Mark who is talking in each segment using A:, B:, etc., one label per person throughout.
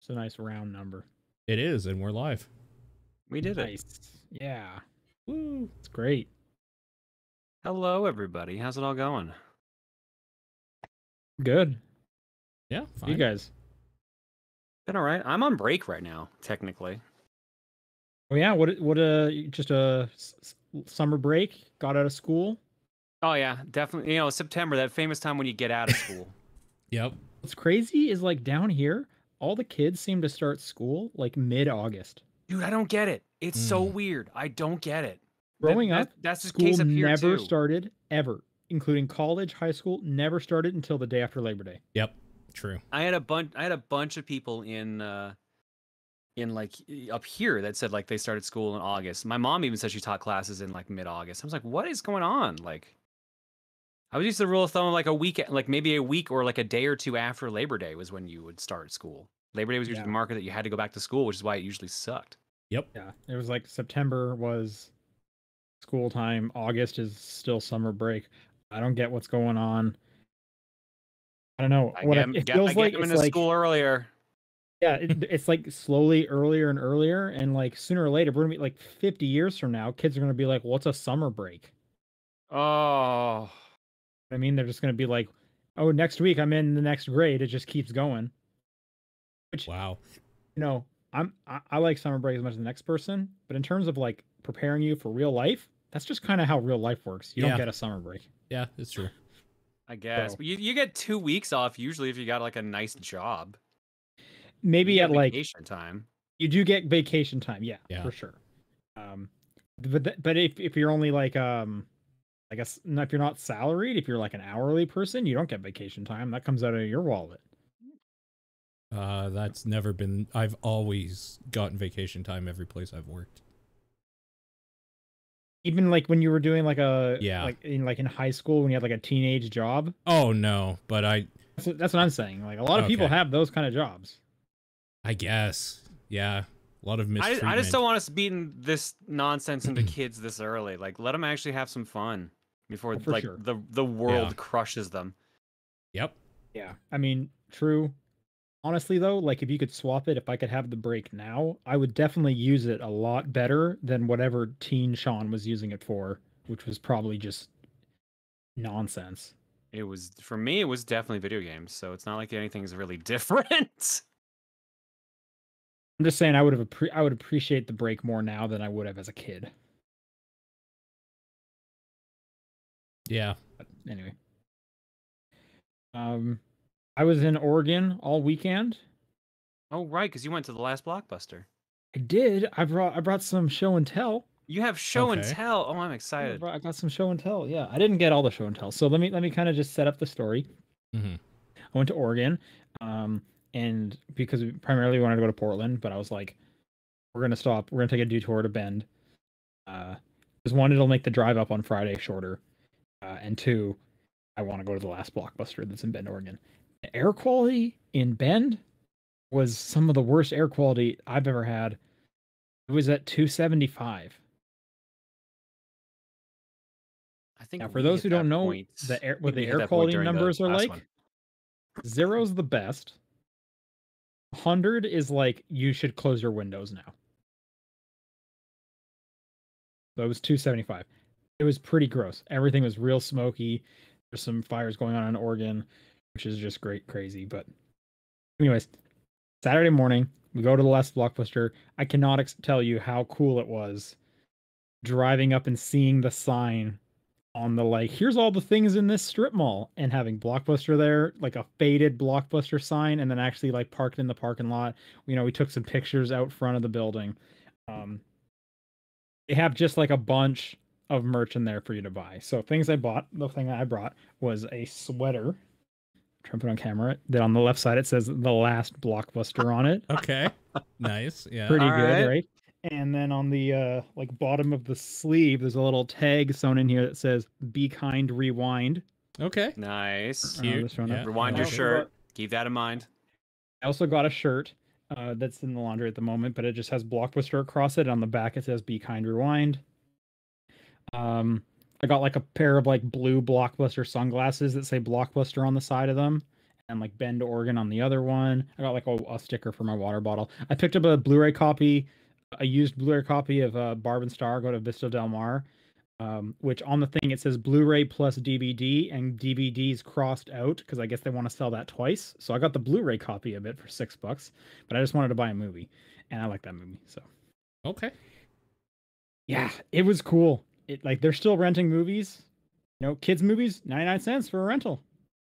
A: It's a nice round number.
B: It is, and we're live.
C: We did it.
A: Nice. Yeah. Woo. It's great.
C: Hello, everybody. How's it all going?
A: Good.
B: Yeah, fine.
A: You guys.
C: Been all right. I'm on break right now, technically.
A: Oh yeah. What? Just a summer break. Got out of school.
C: Oh yeah, definitely. You know, September, that famous time when you get out of school.
B: Yep.
A: What's crazy is like down here, all the kids seem to start school like mid-August.
C: Dude, I don't get it. It's so weird. I don't get it.
A: Growing up,
C: that's the
A: school
C: case up here
A: never
C: too.
A: started ever, including college, high school. Never started until the day after Labor Day.
B: Yep. True.
C: I had a bunch of people in like up here that said like they started school in August. My mom even said she taught classes in like mid-August. I was like, what is going on? Like, I was used to the rule of thumb of like a week, like maybe a week or like a day or two after Labor Day was when you would start school. Labor Day was usually the marker that you had to go back to school, which is why it usually sucked.
B: Yep.
A: Yeah, it was like September was school time. August is still summer break. I don't get what's going on. I don't know. It feels like
C: it's like school earlier.
A: Yeah, it's like slowly earlier and earlier, and like sooner or later, we're gonna be like 50 years from now, kids are gonna be like, "What's a summer break?"
C: Oh,
A: I mean, they're just gonna be like, "Oh, next week I'm in the next grade." It just keeps going. Which,
B: wow.
A: You know, I like summer break as much as the next person, but in terms of like preparing you for real life, that's just kind of how real life works. You don't get a summer break.
B: Yeah, it's true.
C: I guess. So, but you get 2 weeks off usually if you got like a nice job.
A: Maybe at like
C: vacation time.
A: You do get vacation time, yeah, for sure. But if you're only like I guess if you're not salaried, if you're like an hourly person, you don't get vacation time. That comes out of your wallet.
B: That's never been. I've always gotten vacation time every place I've worked.
A: Even like when you were doing like in high school when you had like a teenage job.
B: Oh no, but
A: that's what I'm saying. Like a lot of people have those kind of jobs.
B: I guess. Yeah. A lot of mistreatment.
C: I just don't want us beating this nonsense into kids this early. Like, let them actually have some fun before the world crushes them.
B: Yep.
A: Yeah. I mean, true. Honestly, though, like if you could swap it, if I could have the break now, I would definitely use it a lot better than whatever teen Sean was using it for, which was probably just nonsense.
C: It was, for me, it was definitely video games. So it's not like anything's really different.
A: I'm just saying I would appreciate the break more now than I would have as a kid.
B: Yeah.
A: But anyway. I was in Oregon all weekend.
C: Oh right, because you went to the Last Blockbuster.
A: I did. I brought some show and tell.
C: You have show and tell. Oh, I'm excited.
A: I got some show and tell. Yeah, I didn't get all the show and tell. So let me kind of just set up the story.
B: Mm-hmm.
A: I went to Oregon. And because we primarily wanted to go to Portland, but I was like, we're going to stop. We're going to take a detour to Bend. Because one, it'll make the drive up on Friday shorter. And two, I want to go to the Last Blockbuster that's in Bend, Oregon. The air quality in Bend was some of the worst air quality I've ever had. It was at 275.
C: I think
A: now, for those who don't know what the air quality numbers are like, 0's the best. 100 is like you should close your windows now. So it was 275. It was pretty gross. Everything was real smoky. There's some fires going on in Oregon, which is just crazy. But anyways, Saturday morning, we go to the Last Blockbuster. I cannot tell you how cool it was driving up and seeing the sign on the like, here's all the things in this strip mall, and having Blockbuster there, like a faded Blockbuster sign, and then actually like parked in the parking lot. You know, we took some pictures out front of the building. They have just like a bunch of merch in there for you to buy. So things I bought, the thing I brought was a sweater. I'm trying to put on camera. That on the left side it says the Last Blockbuster on it.
B: Okay. Nice. Yeah.
A: Pretty good, right? And then on the like bottom of the sleeve, there's a little tag sewn in here that says "Be kind, rewind."
B: Okay.
C: Nice.
B: Cute.
C: Rewind your shirt. Keep that in mind.
A: I also got a shirt that's in the laundry at the moment, but it just has Blockbuster across it. And on the back, it says "Be kind, rewind." I got like a pair of like blue Blockbuster sunglasses that say Blockbuster on the side of them. and like Bend, Oregon on the other one. I got like a sticker for my water bottle. I picked up a Blu-ray copy, a used Blu-ray copy of Barb and Star Go to Vista Del Mar, which on the thing it says Blu-ray plus DVD, and DVD's crossed out because I guess they want to sell that twice. So I got the Blu-ray copy of it for $6, but I just wanted to buy a movie, and I like that movie. So
B: Okay.
A: yeah, it was cool. It like they're still renting movies, kids movies, 99 cents for a rental.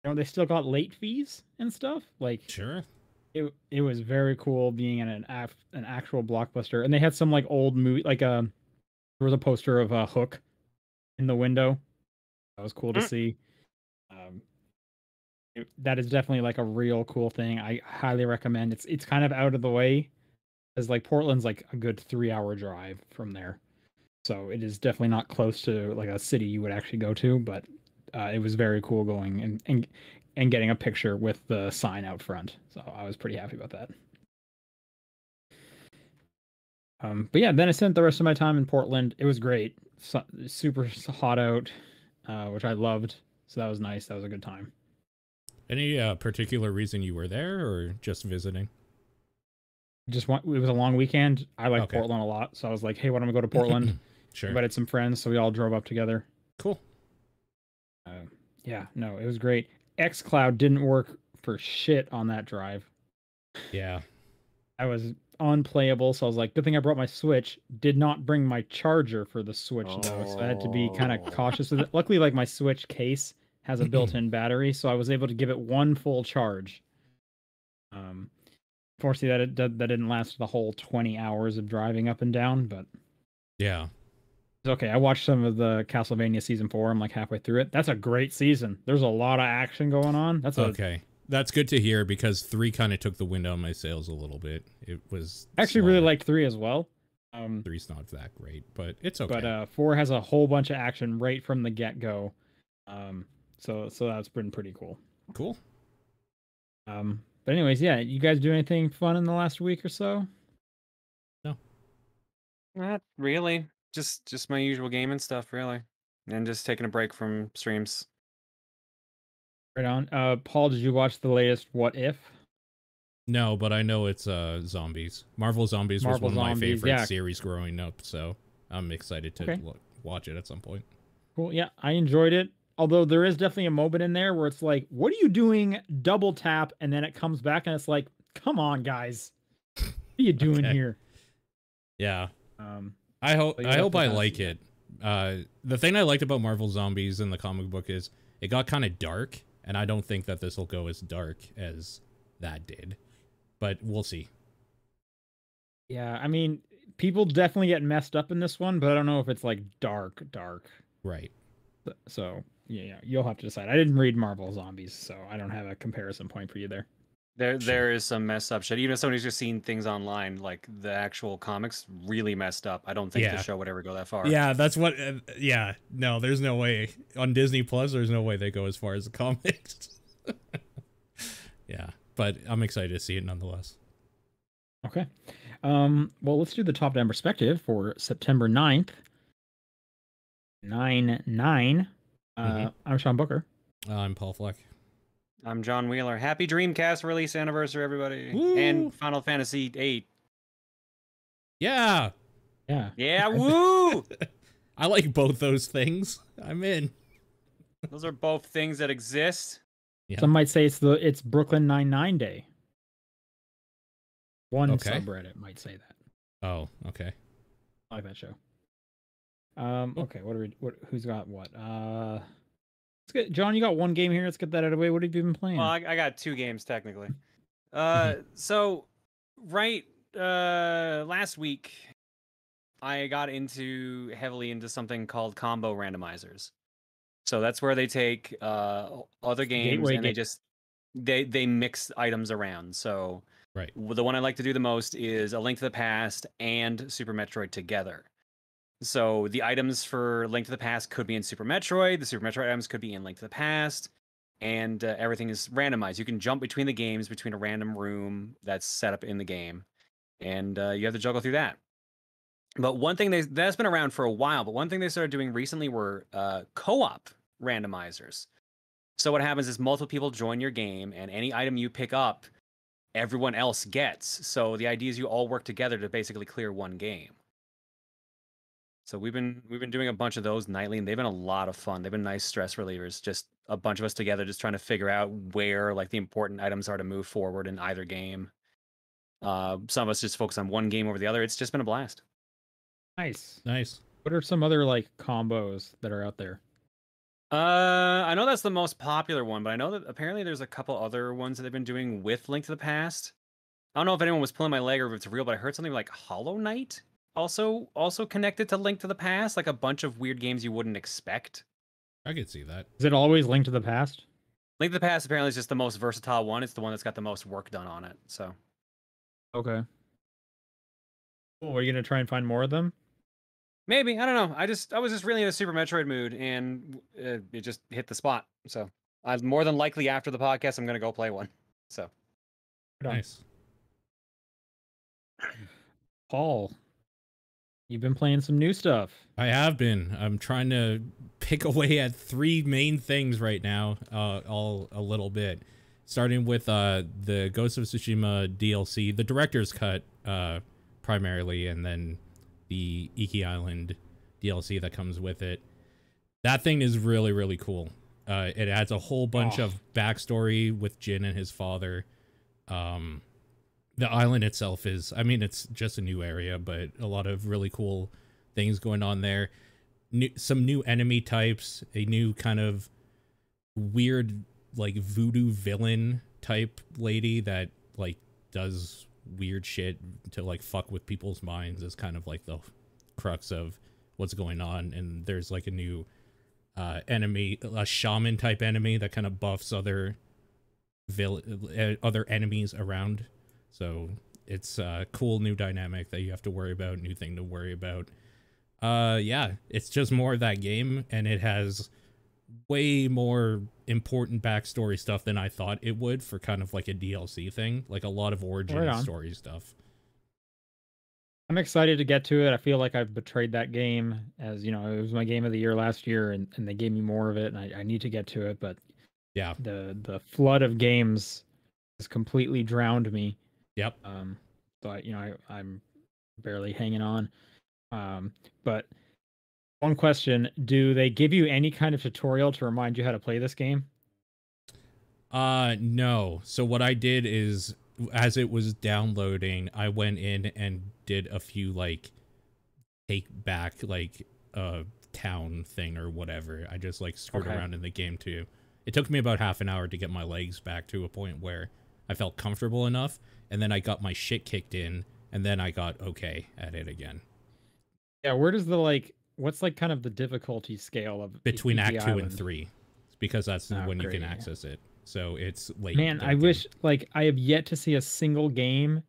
A: They still got late fees and stuff. Like
B: Sure.
A: it was very cool being in an actual Blockbuster, and they had some like old movie like there was a poster of Hook in the window. That was cool to see. That is definitely like a real cool thing. I highly recommend. It's kind of out of the way, as like Portland's like a good 3-hour drive from there, so it is definitely not close to like a city you would actually go to. But it was very cool going and getting a picture with the sign out front. So I was pretty happy about that. But yeah, then I spent the rest of my time in Portland. It was great. Super hot out, which I loved. So that was nice. That was a good time.
B: Any particular reason you were there, or just visiting?
A: It was a long weekend. I like Portland a lot. So I was like, hey, why don't we go to Portland?
B: Sure.
A: Invited some friends. So we all drove up together.
B: Cool.
A: Yeah, no, it was great. xCloud didn't work for shit on that drive.
B: Yeah.
A: I was unplayable, so I was like, good thing I brought my Switch. Did not bring my charger for the Switch though, so I had to be kind of cautious with it. Luckily, like my Switch case has a built-in battery, so I was able to give it one full charge. Fortunately, that didn't last the whole 20 hours of driving up and down, but
B: yeah.
A: it's okay. I watched some of the Castlevania season 4. I'm like halfway through it. That's a great season. There's a lot of action going on.
B: Okay. That's good to hear, because 3 kind of took the wind out of my sails a little bit. It was
A: I actually really liked 3 as well.
B: 3's not that great, but it's okay.
A: But 4 has a whole bunch of action right from the get-go. So that's been pretty cool.
B: Cool.
A: But anyways, yeah, you guys do anything fun in the last week or so?
B: No.
C: Not really. Just my usual gaming stuff, really. And just taking a break from streams.
A: Right on. Paul, did you watch the latest What If?
B: No, but I know it's zombies. Marvel Zombies was one of my favorite series growing up, so I'm excited to watch it at some point.
A: Cool. Yeah, I enjoyed it. Although there is definitely a moment in there where it's like, what are you doing? Double tap, and then it comes back, and it's like, come on, guys. What are you doing here?
B: Yeah. I hope I like it. The thing I liked about Marvel Zombies in the comic book is it got kind of dark, and I don't think that this will go as dark as that did. But we'll see.
A: Yeah, I mean, people definitely get messed up in this one, but I don't know if it's like dark.
B: Right.
A: So, yeah, you'll have to decide. I didn't read Marvel Zombies, so I don't have a comparison point for you there.
C: There is some messed up shit. Even if somebody's just seen things online, like the actual comics really messed up. I don't think the show would ever go that far.
B: Yeah, that's what. Yeah, no, there's no way on Disney Plus. There's no way they go as far as the comics. Yeah, but I'm excited to see it nonetheless.
A: Okay. Well, let's do the top-down perspective for September 9th. 9/9. I'm Sean Booker.
B: I'm Paul Fleck.
C: I'm John Wheeler. Happy Dreamcast release anniversary, everybody.
B: Woo!
C: And Final Fantasy VIII.
B: Yeah.
C: Yeah, woo!
B: I like both those things. I'm in.
C: Those are both things that exist.
B: Yeah.
A: Some might say it's Brooklyn Nine-Nine Day. One subreddit might say that.
B: Oh, okay.
A: I like that show. Okay, who's got what? Let's get John, you got one game here. Let's get that out of the way. What have you been playing?
C: Well, I got 2 games technically. So last week I got heavily into something called combo randomizers. So that's where they take other games and they mix items around. So
B: right.
C: The one I like to do the most is A Link to the Past and Super Metroid together. So the items for Link to the Past could be in Super Metroid. The Super Metroid items could be in Link to the Past. And everything is randomized. You can jump between the games, between a random room that's set up in the game. And you have to juggle through that. But one thing that's been around for a while, but one thing they started doing recently were co-op randomizers. So what happens is multiple people join your game, and any item you pick up, everyone else gets. So the idea is you all work together to basically clear one game. So we've been doing a bunch of those nightly, and they've been a lot of fun. They've been nice stress relievers. Just a bunch of us together, just trying to figure out where like the important items are to move forward in either game. Some of us just focus on one game over the other. It's just been a blast.
A: Nice.
B: Nice.
A: What are some other like combos that are out there?
C: I know that's the most popular one, but I know that apparently there's a couple other ones that they've been doing with Link to the Past. I don't know if anyone was pulling my leg or if it's real, but I heard something like Hollow Knight also connected to Link to the Past, like a bunch of weird games you wouldn't expect.
B: I could see that.
A: Is it always Link to the Past?
C: Link to the Past apparently is just the most versatile one. It's the one that's got the most work done on it. So.
A: Okay. Cool. Are you gonna try and find more of them?
C: Maybe, I don't know. I was just really in a Super Metroid mood, and it just hit the spot. So, more than likely after the podcast, I'm gonna go play one. So,
B: nice.
A: Paul, you've been playing some new stuff.
B: I have been. I'm trying to pick away at 3 main things right now, all a little bit. Starting with the Ghost of Tsushima DLC, the director's cut primarily, and then the Iki Island DLC that comes with it. That thing is really, really cool. It adds a whole bunch of backstory with Jin and his father. The island itself is, I mean, it's just a new area, but a lot of really cool things going on there. Some new enemy types, a new kind of weird, like, voodoo villain type lady that, like, does weird shit to, like, fuck with people's minds is kind of like the crux of what's going on. And there's, like, a new enemy, a shaman type enemy that kind of buffs other enemies around. So it's a cool new dynamic that you have to worry about, new thing to worry about. Yeah, it's just more of that game, and it has way more important backstory stuff than I thought it would for kind of like a DLC thing, like a lot of origin story stuff.
A: I'm excited to get to it. I feel like I've betrayed that game, as you know, it was my game of the year last year, and they gave me more of it, and I need to get to it, but
B: yeah,
A: the flood of games has completely drowned me.
B: Yep.
A: So I'm barely hanging on. But one question, do they give you any kind of tutorial to remind you how to play this game?
B: No. So what I did is, as it was downloading, I went in and did a few, like, take back, like, town thing or whatever. I just, like, screwed around in the game too. It took me about half an hour to get my legs back to a point where I felt comfortable enough, and then I got my shit kicked in, and then I got okay at it again.
A: Yeah, where does the, like, what's, like, kind of the difficulty scale of
B: between Act 2 and 3? Because that's when you can access it. So it's late.
A: Man, I wish, like, I have yet to see a single game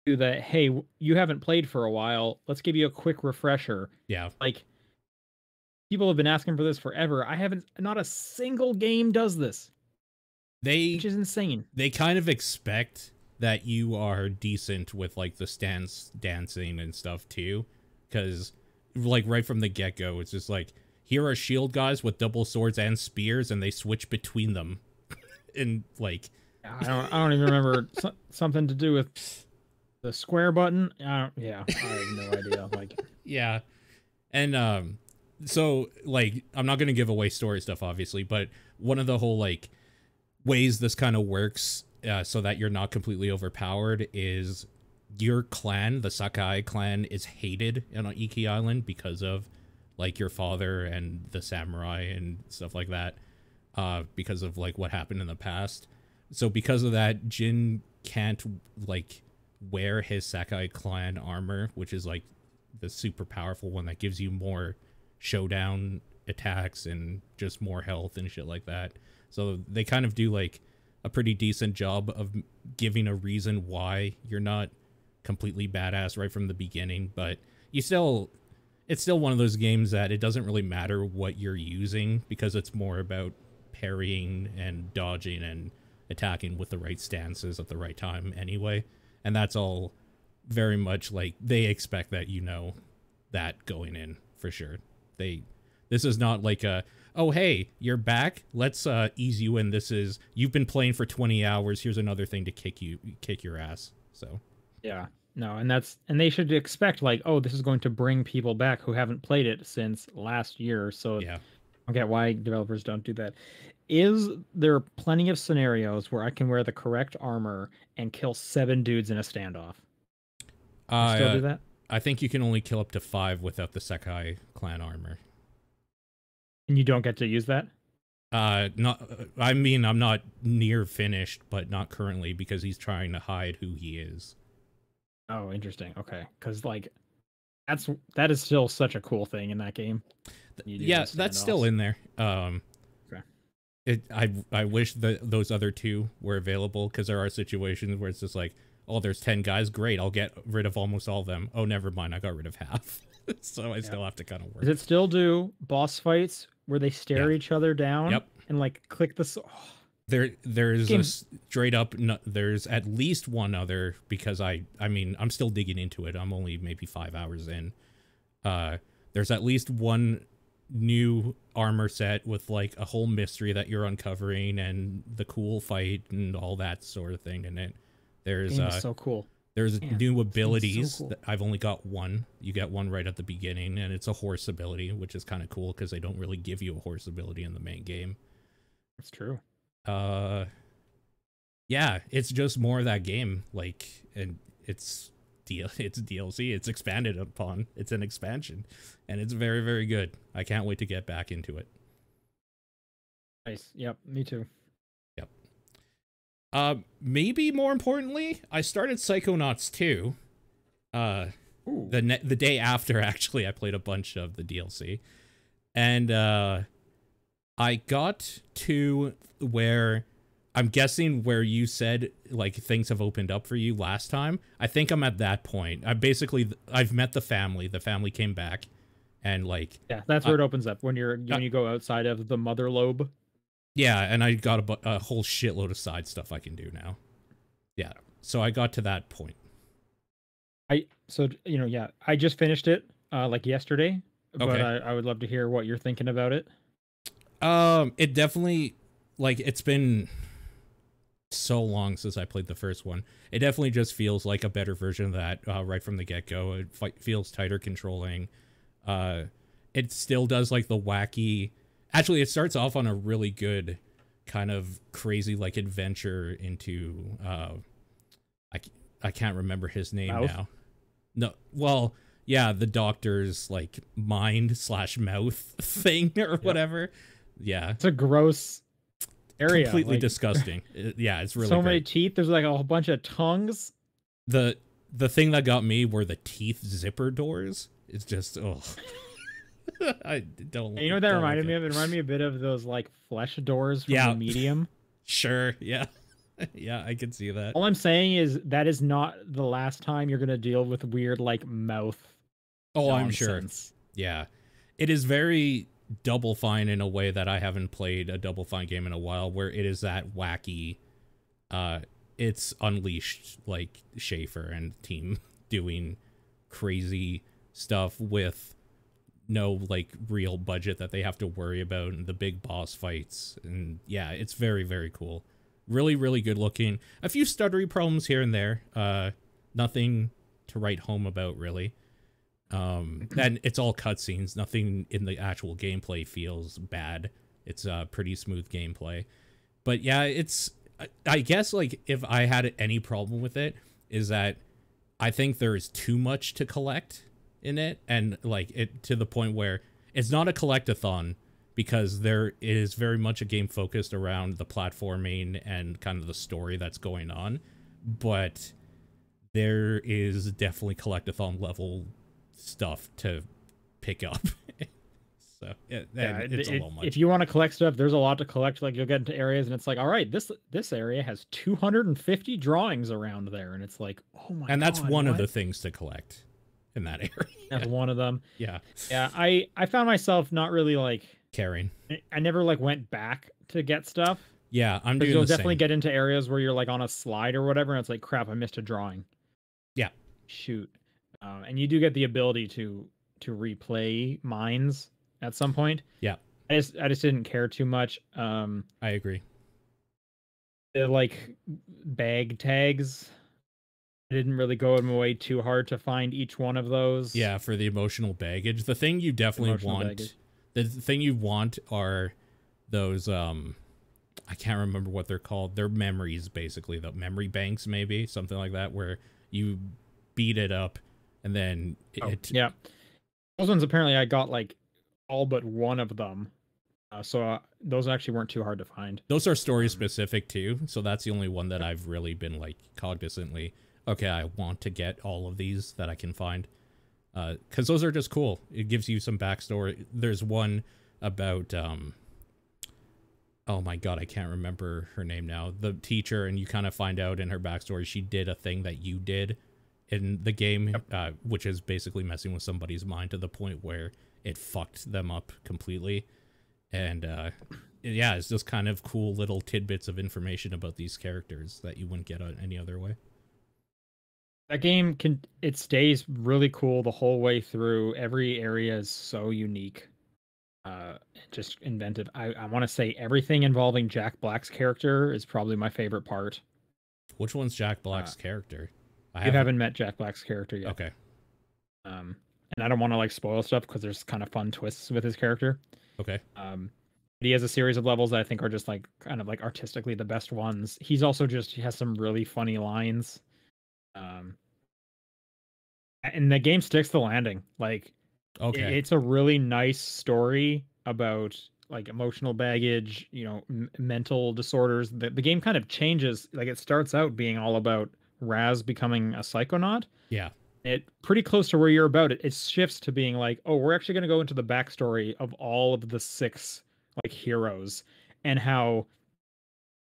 A: do that. Hey, you haven't played for a while. Let's give you a quick refresher.
B: Yeah.
A: Like, people have been asking for this forever. Not a single game does this. Which is insane.
B: They kind of expect that you are decent with, like, the stance dancing and stuff too. Because, like, right from the get-go, it's just like, here are shield guys with double swords and spears, and they switch between them. And, like,
A: I don't even remember something to do with the square button. I have no idea. Like,
B: yeah. And so, like, I'm not gonna give away story stuff, obviously, but one of the whole, like, ways this kind of works so that you're not completely overpowered is your clan, the Sakai clan, is hated on Iki Island because of, like, your father and the samurai and stuff like that, because of, like, what happened in the past. So because of that, Jin can't, like, wear his Sakai clan armor, which is, like, the super powerful one that gives you more showdown attacks and just more health and shit like that. So they kind of do, like, a pretty decent job of giving a reason why you're not completely badass right from the beginning, but it's still one of those games that it doesn't really matter what you're using, because it's more about parrying and dodging and attacking with the right stances at the right time anyway. And that's all very much, like, they expect that you know that going in, for sure. They This is not like a, oh, hey, you're back. Let's ease you in. You've been playing for 20 hours. Here's another thing to kick your ass. So,
A: yeah, no, and they should expect like, oh, this is going to bring people back who haven't played it since last year. So
B: yeah.
A: I get why developers don't do that. Is there plenty of scenarios where I can wear the correct armor and kill 7 dudes in a standoff? Still do that?
B: I think you can only kill up to 5 without the Sekai clan armor.
A: And you don't get to use that?
B: Not. I mean, I'm not near finished, but not currently because he's trying to hide who he is.
A: Oh, interesting. Okay, because like, that is still such a cool thing in that game.
B: Yeah, that's still in there. Okay. I wish that those other 2 were available because there are situations where it's just like, oh, there's 10 guys. Great, I'll get rid of almost all of them. Oh, never mind, I got rid of half. So I still have to kind of work.
A: Does it still do boss fights where they stare each other down?
B: Yep.
A: And like click the.
B: There's a straight up. There's at least one other because I mean I'm still digging into it. I'm only maybe 5 hours in. There's at least one new armor set with like a whole mystery that you're uncovering and the cool fight and all that sort of thing in it. There's
A: so cool.
B: There's new abilities. So cool. I've only got one. You get one right at the beginning, and it's a horse ability, which is kind of cool because they don't really give you a horse ability in the main game.
A: That's true.
B: Yeah, it's just more of that game. Like, and it's DLC. It's expanded upon. It's an expansion, and it's very, very good. I can't wait to get back into it.
A: Nice. Yep. Me too.
B: Maybe more importantly, I started Psychonauts 2. The day after, actually, I played a bunch of the DLC. And I got to where, I'm guessing where you said, like, things have opened up for you last time. I think I'm at that point. I've met the family. The family came back. And, like...
A: Yeah, that's where it opens up, when you go outside of the mother lobe.
B: Yeah, and I got a whole shitload of side stuff I can do now. Yeah, so I got to that point.
A: I just finished it like yesterday, but I would love to hear what you're thinking about it.
B: It definitely, like, it's been so long since I played the first one. It definitely just feels like a better version of that right from the get-go. It feels tighter controlling. It still does like the wacky... Actually, it starts off on a really good kind of crazy like adventure into I can't remember his name now. No, well, yeah, the doctor's like mind/mouth thing or whatever. Yeah,
A: it's a gross area,
B: completely disgusting. Yeah, it's really
A: so many teeth. There's like a whole bunch of tongues.
B: The thing that got me were the teeth zipper doors. It's just I don't.
A: You know what that reminded me of? It reminded me a bit of those like flesh doors from the Medium.
B: Sure. Yeah. Yeah, I can see that.
A: All I'm saying is that is not the last time you're gonna deal with weird like mouth.
B: Oh,
A: nonsense.
B: I'm sure. Yeah, it is very Double Fine in a way that I haven't played a Double Fine game in a while, where it is that wacky. It's unleashed like Schaefer and team doing crazy stuff with no like real budget that they have to worry about, and the big boss fights, and yeah, it's very, very cool. Really, really good looking. A few stuttery problems here and there. Nothing to write home about really. And it's all cutscenes. Nothing in the actual gameplay feels bad. It's pretty smooth gameplay. But yeah, it's, I guess like if I had any problem with it is that I think there is too much to collect in it, and like it to the point where it's not a collectathon, because there is very much a game focused around the platforming and kind of the story that's going on, but there is definitely collectathon level stuff to pick up. So it's a little much.
A: If you want to collect stuff, there's a lot to collect. Like you'll get into areas and it's like, all right, this area has 250 drawings around there, and it's like, oh my god.
B: And that's one of the things to collect in that area.
A: That's one of them.
B: Yeah.
A: Yeah, I found myself not really like
B: caring.
A: I never like went back to get stuff.
B: Yeah, I'm doing
A: you'll
B: the
A: definitely
B: same.
A: get into areas where you're like on a slide or whatever, and it's like, crap, I missed a drawing.
B: Yeah.
A: Shoot. And you do get the ability to replay mines at some point.
B: Yeah.
A: I just didn't care too much.
B: I agree.
A: Like bag tags, I didn't really go in my way too hard to find each one of those.
B: Yeah, for the emotional baggage. The thing you definitely want, the thing you want are those, I can't remember what they're called. They're memories, basically. The memory banks, maybe, something like that, where you beat it up and then
A: yeah. Those ones, apparently I got like all but one of them. So those actually weren't too hard to find.
B: Those are story specific too, so that's the only one that I've really been like cognizantly, okay, I want to get all of these that I can find, because those are just cool. It gives you some backstory. There's one about oh my god, I can't remember her name now, the teacher, and you kind of find out in her backstory she did a thing that you did in the game. Yep. Which is basically messing with somebody's mind to the point where it fucked them up completely. And yeah, it's just kind of cool little tidbits of information about these characters that you wouldn't get any other way.
A: That game it stays really cool the whole way through. Every area is so unique, just inventive. I want to say everything involving Jack Black's character is probably my favorite part.
B: Which one's Jack Black's character?
A: You haven't met Jack Black's character yet.
B: Okay.
A: And I don't want to like spoil stuff because there's kind of fun twists with his character.
B: Okay.
A: He has a series of levels that I think are just like kind of like artistically the best ones. He has some really funny lines. And the game sticks the landing. Like, okay, it's a really nice story about like emotional baggage, mental disorders. The game kind of changes. Like, it starts out being all about Raz becoming a psychonaut.
B: Yeah.
A: It pretty close to where you're about it. It shifts to being like, oh, we're actually going to go into the backstory of all of the 6 like heroes and how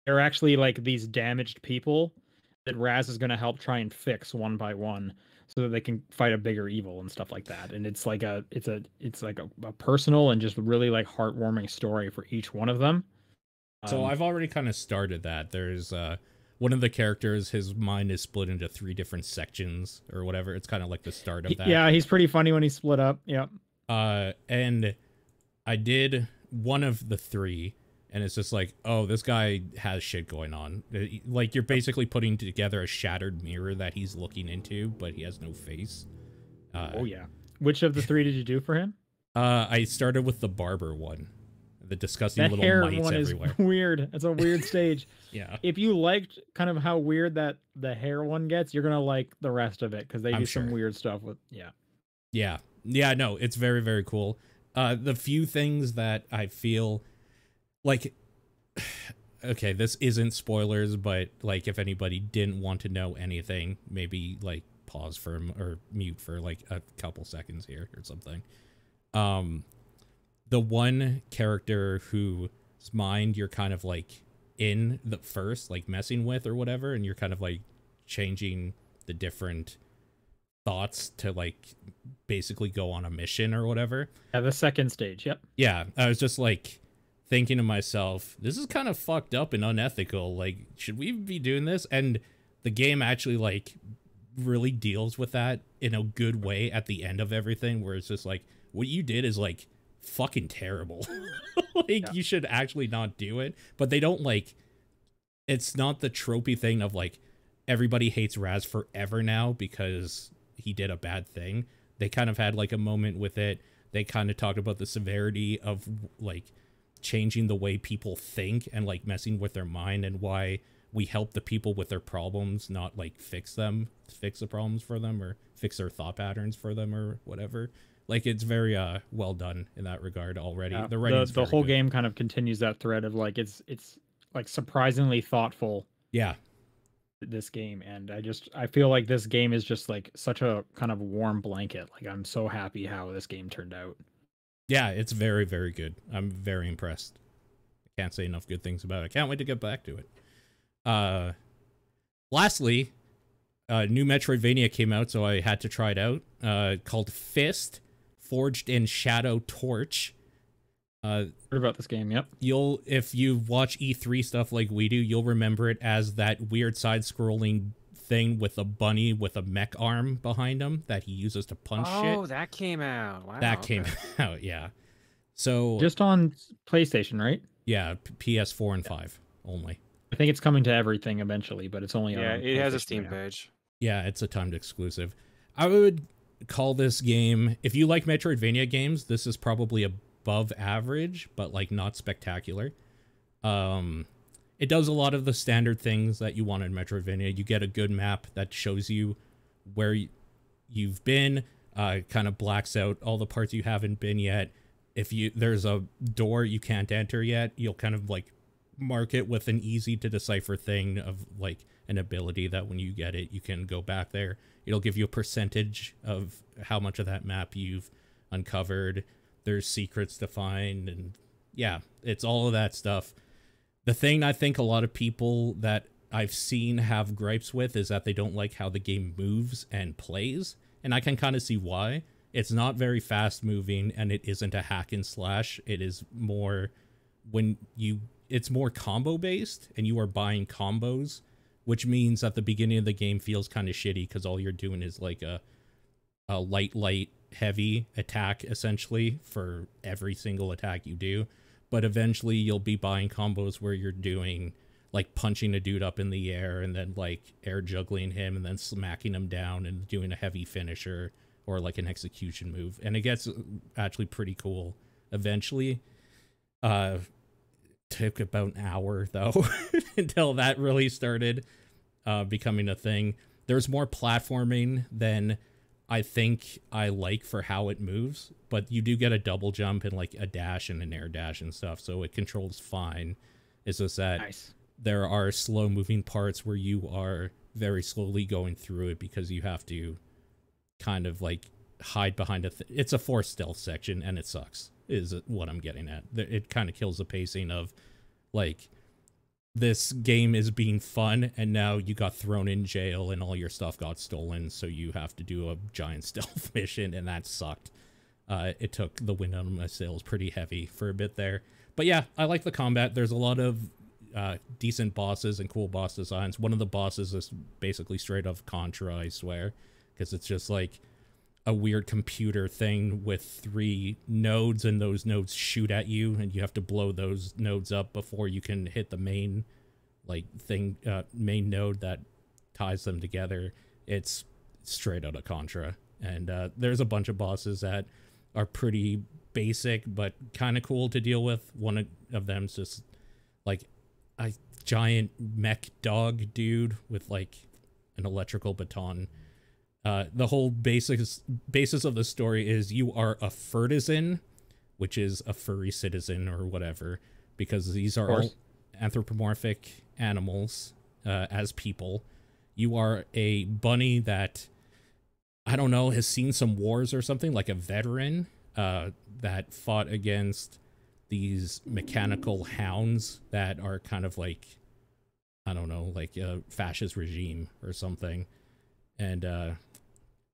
A: they're actually like these damaged people that Raz is going to help try and fix one by one so that they can fight a bigger evil and stuff like that. And it's like a personal and just really like heartwarming story for each one of them.
B: So I've already kind of started that. There's one of the characters, his mind is split into 3 different sections or whatever. It's kind of like the start of that.
A: Yeah, he's pretty funny when he's split up. Yep.
B: And I did one of the 3, and it's just like, oh, this guy has shit going on. Like, you're basically putting together a shattered mirror that he's looking into, but he has no face.
A: Oh, yeah. Which of the 3 did you do for him?
B: I started with the barber one. The disgusting
A: that
B: little
A: hair
B: mites
A: one
B: everywhere.
A: Is weird. It's a weird stage.
B: Yeah.
A: If you liked kind of how weird that the hair one gets, you're gonna like the rest of it because they do some weird stuff with. Yeah.
B: No, it's very, very cool. The few things that I feel like, okay, this isn't spoilers, but like if anybody didn't want to know anything, maybe like pause for or mute for like a couple seconds here or something. The one character whose mind you're kind of like in the first, like messing with or whatever, and you're kind of like changing the different thoughts to like basically go on a mission or whatever.
A: Yeah, the second stage. Yep.
B: Yeah, I was just like thinking to myself, this is kind of fucked up and unethical. Like, should we be doing this? And the game actually like really deals with that in a good way at the end of everything, where it's just like, what you did is like fucking terrible. Like, you should actually not do it. But they don't like, it's not the tropey thing of like everybody hates Raz forever now because he did a bad thing. They kind of had like a moment with it. They kind of talked about the severity of like changing the way people think and like messing with their mind, and why we help the people with their problems, not like fix the problems for them or fix their thought patterns for them or whatever. Like, it's very well done in that regard already. The
A: whole game kind of continues that thread of like it's like surprisingly thoughtful.
B: Yeah.
A: This game, and I feel like this game is just like such a kind of warm blanket. Like, I'm so happy how this game turned out.
B: Yeah, it's very, very good. I'm very impressed. I can't say enough good things about it. I can't wait to get back to it. Lastly, new Metroidvania came out, so I had to try it out. Called Fist, Forged in Shadow Torch.
A: Heard about this game, yep.
B: If you watch E3 stuff like we do, you'll remember it as that weird side-scrolling thing with a bunny with a mech arm behind him that he uses to punch shit.
C: Oh, that came out. Wow.
B: That came out, yeah. So
A: just on PlayStation, right?
B: Yeah, PS4 and 5 only.
A: I think it's coming to everything eventually, but it's only on
C: it has a
A: PlayStation
C: Steam
A: right now.
C: page.
B: Yeah, it's a timed exclusive. I would call this game, if you like Metroidvania games, this is probably above average, but like not spectacular. It does a lot of the standard things that you want in Metroidvania. You get a good map that shows you where you've been, kind of blacks out all the parts you haven't been yet. If there's a door you can't enter yet, you'll kind of like mark it with an easy to decipher thing of like an ability that when you get it, you can go back there. It'll give you a percentage of how much of that map you've uncovered. There's secrets to find, and yeah, it's all of that stuff. The thing I think a lot of people that I've seen have gripes with is that they don't like how the game moves and plays, and I can kind of see why. It's not very fast moving, and it isn't a hack and slash. It is more it's more combo based, and you are buying combos, which means at the beginning of the game feels kind of shitty because all you're doing is like a light, heavy attack essentially for every single attack you do. But eventually you'll be buying combos where you're doing like punching a dude up in the air and then like air juggling him and then smacking him down and doing a heavy finisher or like an execution move. And it gets actually pretty cool eventually. Took about an hour though until that really started becoming a thing. There's more platforming than I think I like for how it moves, but you do get a double jump and like a dash and an air dash and stuff, so it controls fine. It's just that there are slow moving parts where you are very slowly going through it because you have to kind of like hide behind it's a forced stealth section, and it sucks is what I'm getting at. It kind of kills the pacing of like, this game is being fun and now you got thrown in jail and all your stuff got stolen, so you have to do a giant stealth mission, and that sucked. It took the wind out of my sails pretty heavy for a bit there. But yeah, I like the combat. There's a lot of decent bosses and cool boss designs. One of the bosses is basically straight off Contra, I swear, because it's just like a weird computer thing with 3 nodes, and those nodes shoot at you, and you have to blow those nodes up before you can hit the main main node that ties them together. It's straight out of Contra. And there's a bunch of bosses that are pretty basic but kind of cool to deal with. One of them's just like a giant mech dog dude with like an electrical baton. The whole basis of the story is you are a furtisan, which is a furry citizen or whatever, because these are all anthropomorphic animals as people. You are a bunny that, I don't know, has seen some wars or something, like a veteran that fought against these mechanical hounds that are kind of like, I don't know, like a fascist regime or something. And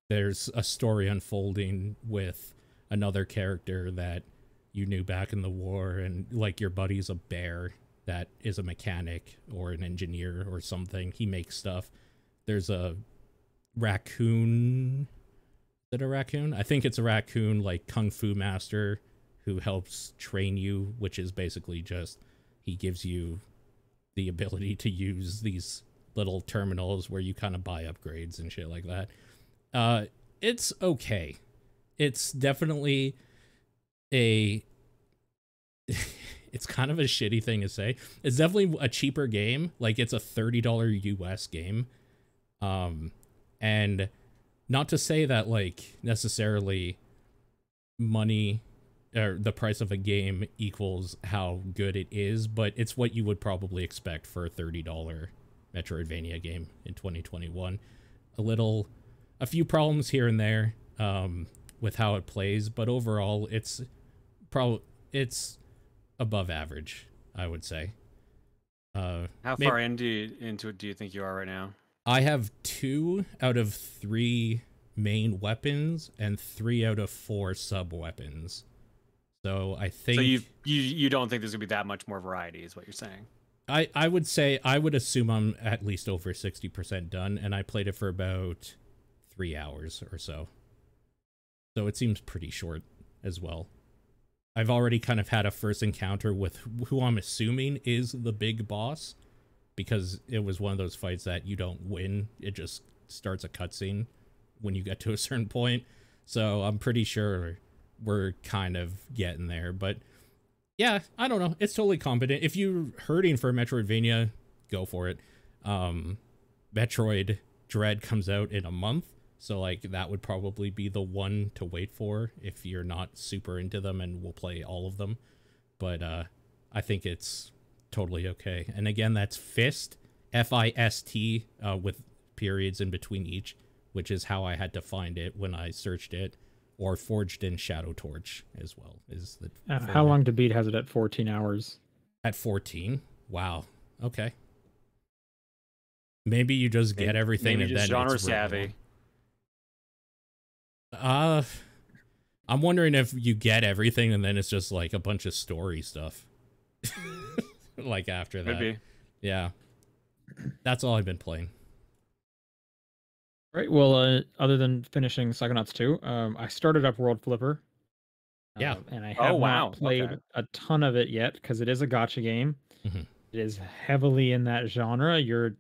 B: there's a story unfolding with another character that you knew back in the war, and like your buddy's a bear that is a mechanic or an engineer or something. He makes stuff. There's a raccoon. Is it a raccoon? I think it's a raccoon, like kung fu master, who helps train you, which is basically just, he gives you the ability to use these little terminals where you kind of buy upgrades and shit like that. It's okay. It's definitely it's kind of a shitty thing to say. It's definitely a cheaper game. Like, it's a $30 US game. And not to say that like necessarily money or the price of a game equals how good it is, but it's what you would probably expect for a $30 Metroidvania game in 2021. A few problems here and there with how it plays, but overall it's above average, I would say.
C: How far into it do you think you are right now?
B: I have 2 out of 3 main weapons and 3 out of 4 sub weapons. So I think.
C: So you don't think there's gonna be that much more variety, is what you're saying?
B: I would assume I'm at least over 60% done, and I played it for about 3 hours or so. So it seems pretty short as well. I've already kind of had a first encounter with who I'm assuming is the big boss, because it was one of those fights that you don't win. It just starts a cutscene when you get to a certain point. So I'm pretty sure we're kind of getting there. But yeah, I don't know. It's totally competent. If you're hurting for Metroidvania, go for it. Metroid Dread comes out in a month. So, like, that would probably be the one to wait for if you're not super into them, and will play all of them. But I think it's totally okay. And again, that's Fist, F-I-S-T, with periods in between each, which is how I had to find it when I searched it. Or Forged in Shadow Torch as well. Is the
A: how long to beat has it at 14 hours?
B: At 14? Wow. Okay. Maybe you just get everything and then
C: genre
B: it's
C: savvy.
B: I'm wondering if you get everything and then it's just like a bunch of story stuff. Like after that.
C: Maybe.
B: Yeah. That's all I've been playing.
A: Right. Well, other than finishing Psychonauts 2, I started up World Flipper.
B: Yeah.
A: And I have not played
C: Okay.
A: a ton of it yet because it is a gacha game.
B: Mm-hmm.
A: It is heavily in that genre. You're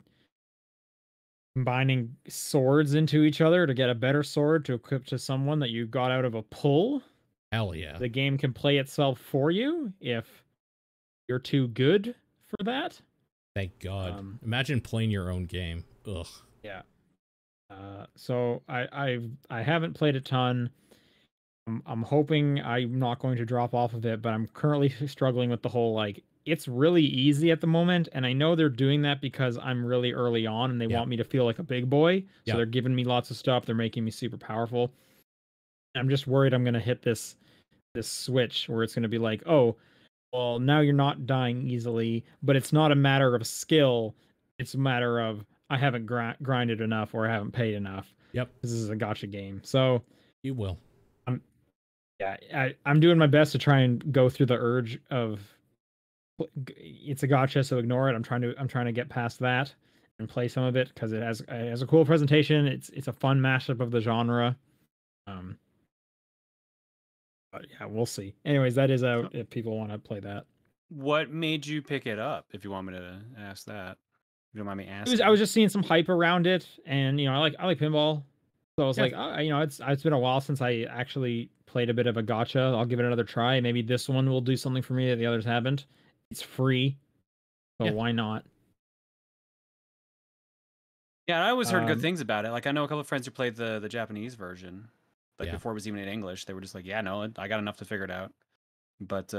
A: combining swords into each other to get a better sword to equip to someone that you got out of a pull.
B: Hell yeah.
A: The game can play itself for you if you're too good for that.
B: Thank God. Imagine playing your own game. Ugh.
A: Yeah. So I haven't played a ton. I'm hoping I'm not going to drop off of it, but I'm currently struggling with the whole, like, it's really easy at the moment, and I know they're doing that because I'm really early on and they want me to feel like a big boy. So they're giving me lots of stuff. They're making me super powerful. I'm just worried I'm going to hit this switch where it's going to be like, oh, well, now you're not dying easily, but it's not a matter of skill. It's a matter of I haven't grinded enough or I haven't paid enough.
B: Yep.
A: This is a gacha game. So
B: you will.
A: I'm doing my best to try and go through the urge of it's a gacha, so ignore it. I'm trying to get past that and play some of it because it has a cool presentation. It's a fun mashup of the genre. But yeah, we'll see. Anyways, that is out if people want to play that.
C: What made you pick it up? If you want me to ask that, if you don't mind me asking.
A: I was just seeing some hype around it, and I like pinball, so I was like, it's been a while since I actually played a bit of a gacha. I'll give it another try. Maybe this one will do something for me that the others haven't. It's free, so why not?
C: Yeah, I always heard good things about it. Like, I know a couple of friends who played the Japanese version, like before it was even in English. They were just like, yeah, no, I got enough to figure it out. But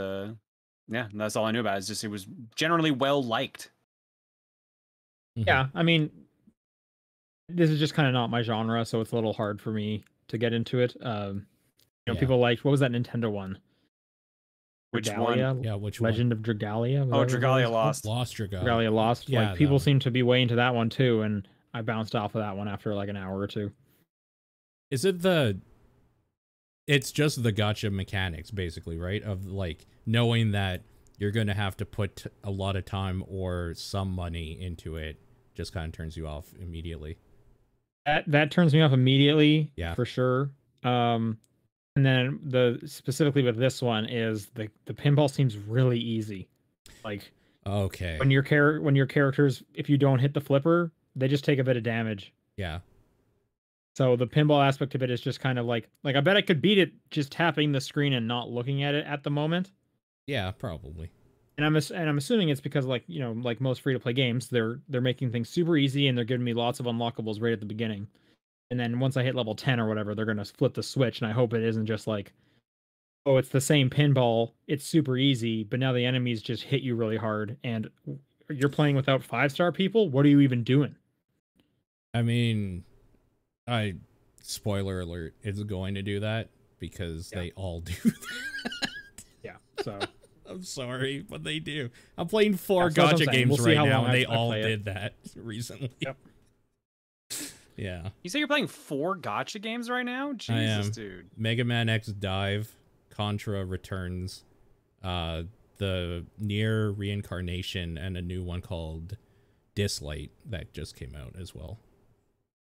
C: yeah, that's all I knew about it. It's just it was generally well liked.
A: Yeah, I mean, this is just kind of not my genre, so it's a little hard for me to get into it. People liked, what was that Nintendo one?
C: Which
A: Dragalia?
C: one?
B: Yeah, which
A: Legend
B: one?
A: of Dragalia?
C: Oh, Dragalia Lost.
B: Lost Dragalia.
A: Dragalia Lost.
B: Yeah,
A: like, people seem to be way into that one too, and I bounced off of that one after like an hour or two.
B: Is it it's just the gacha mechanics, basically, right? Of like knowing that you're going to have to put a lot of time or some money into it just kind of turns you off immediately.
A: That turns me off immediately,
B: yeah,
A: for sure. And then specifically with this one is the pinball seems really easy. Like,
B: okay,
A: when your characters, if you don't hit the flipper, they just take a bit of damage.
B: Yeah.
A: So the pinball aspect of it is just kind of like I bet I could beat it just tapping the screen and not looking at it at the moment.
B: Yeah, probably.
A: And I'm assuming it's because, like, like most free to play games, they're making things super easy and they're giving me lots of unlockables right at the beginning. And then once I hit level 10 or whatever, they're going to flip the switch, and I hope it isn't just like, oh, it's the same pinball, it's super easy, but now the enemies just hit you really hard and you're playing without 5-star people? What are you even doing?
B: I mean, spoiler alert, it's going to do that because they all do that.
A: Yeah, so
B: I'm sorry, but they do. I'm playing 4 gacha games right now, and they all did that recently.
A: Yep.
B: Yeah.
C: You say you're playing 4 gacha games right now? Jesus, dude.
B: Mega Man X Dive, Contra Returns, the Nier Reincarnation, and a new one called Dislight that just came out as well.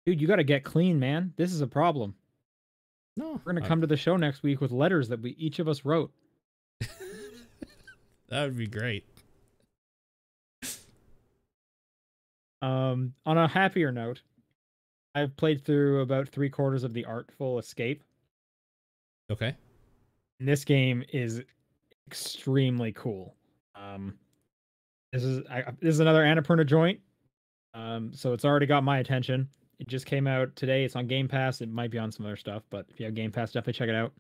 A: Dude, you got to get clean, man. This is a problem.
B: No.
A: We're going to come to the show next week with letters that each of us wrote.
B: That would be great.
A: On a happier note, I've played through about 3/4 of the Artful Escape.
B: Okay.
A: And this game is extremely cool. This is another Annapurna joint. So it's already got my attention. It just came out today. It's on Game Pass. It might be on some other stuff, but if you have Game Pass, definitely check it out.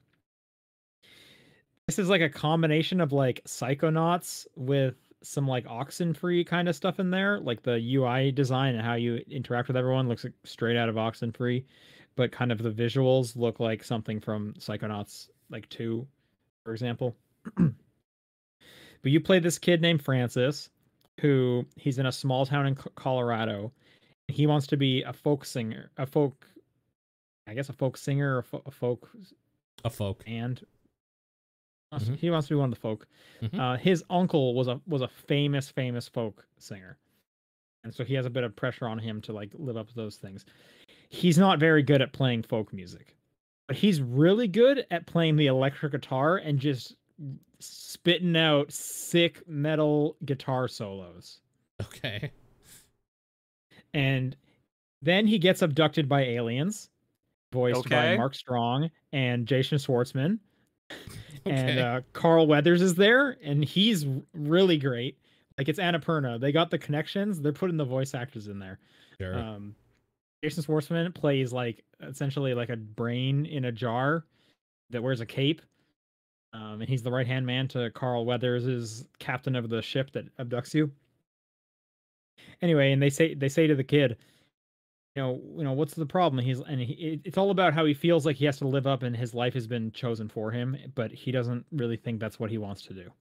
A: This is like a combination of like Psychonauts with some like Oxenfree kind of stuff in there. Like the UI design and how you interact with everyone looks like straight out of Oxenfree, but kind of the visuals look like something from Psychonauts like 2, for example. But you play this kid named Francis, who he's in a small town in Colorado. He wants to be a folk singer, a folk singer, or
B: a folk,
A: and
B: mm-hmm.
A: he wants to be one of the folk.
B: Mm-hmm.
A: His uncle was a famous folk singer, and so he has a bit of pressure on him to like live up to those things. He's not very good at playing folk music, but he's really good at playing the electric guitar and just spitting out sick metal guitar solos.
B: Okay.
A: And then he gets abducted by aliens, voiced by Mark Strong and Jason Schwartzman. Okay. And Carl Weathers is there, and he's really great. Like, it's Annapurna. They got the connections. They're putting the voice actors in there.
B: Sure.
A: Jason Schwartzman plays like essentially like a brain in a jar that wears a cape. And he's the right-hand man to Carl Weathers, is captain of the ship that abducts you. Anyway, and they say to the kid, you know, what's the problem? It's all about how he feels like he has to live up and his life has been chosen for him, but he doesn't really think that's what he wants to do.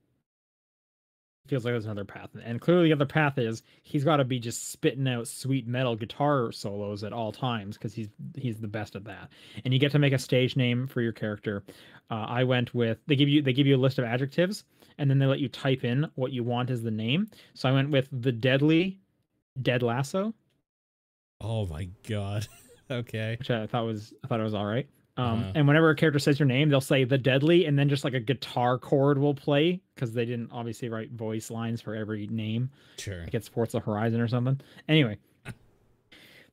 A: He feels like there's another path. And clearly the other path is he's got to be just spitting out sweet metal guitar solos at all times because he's the best at that. And you get to make a stage name for your character. I went with they give you a list of adjectives, and then they let you type in what you want as the name. So I went with the Deadly Dead Lasso.
B: Oh my god. Okay.
A: Which I thought it was all right. And whenever a character says your name, they'll say the Deadly, and then just like a guitar chord will play because they didn't obviously write voice lines for every name.
B: Sure.
A: Like it's Forza Horizon or something. Anyway,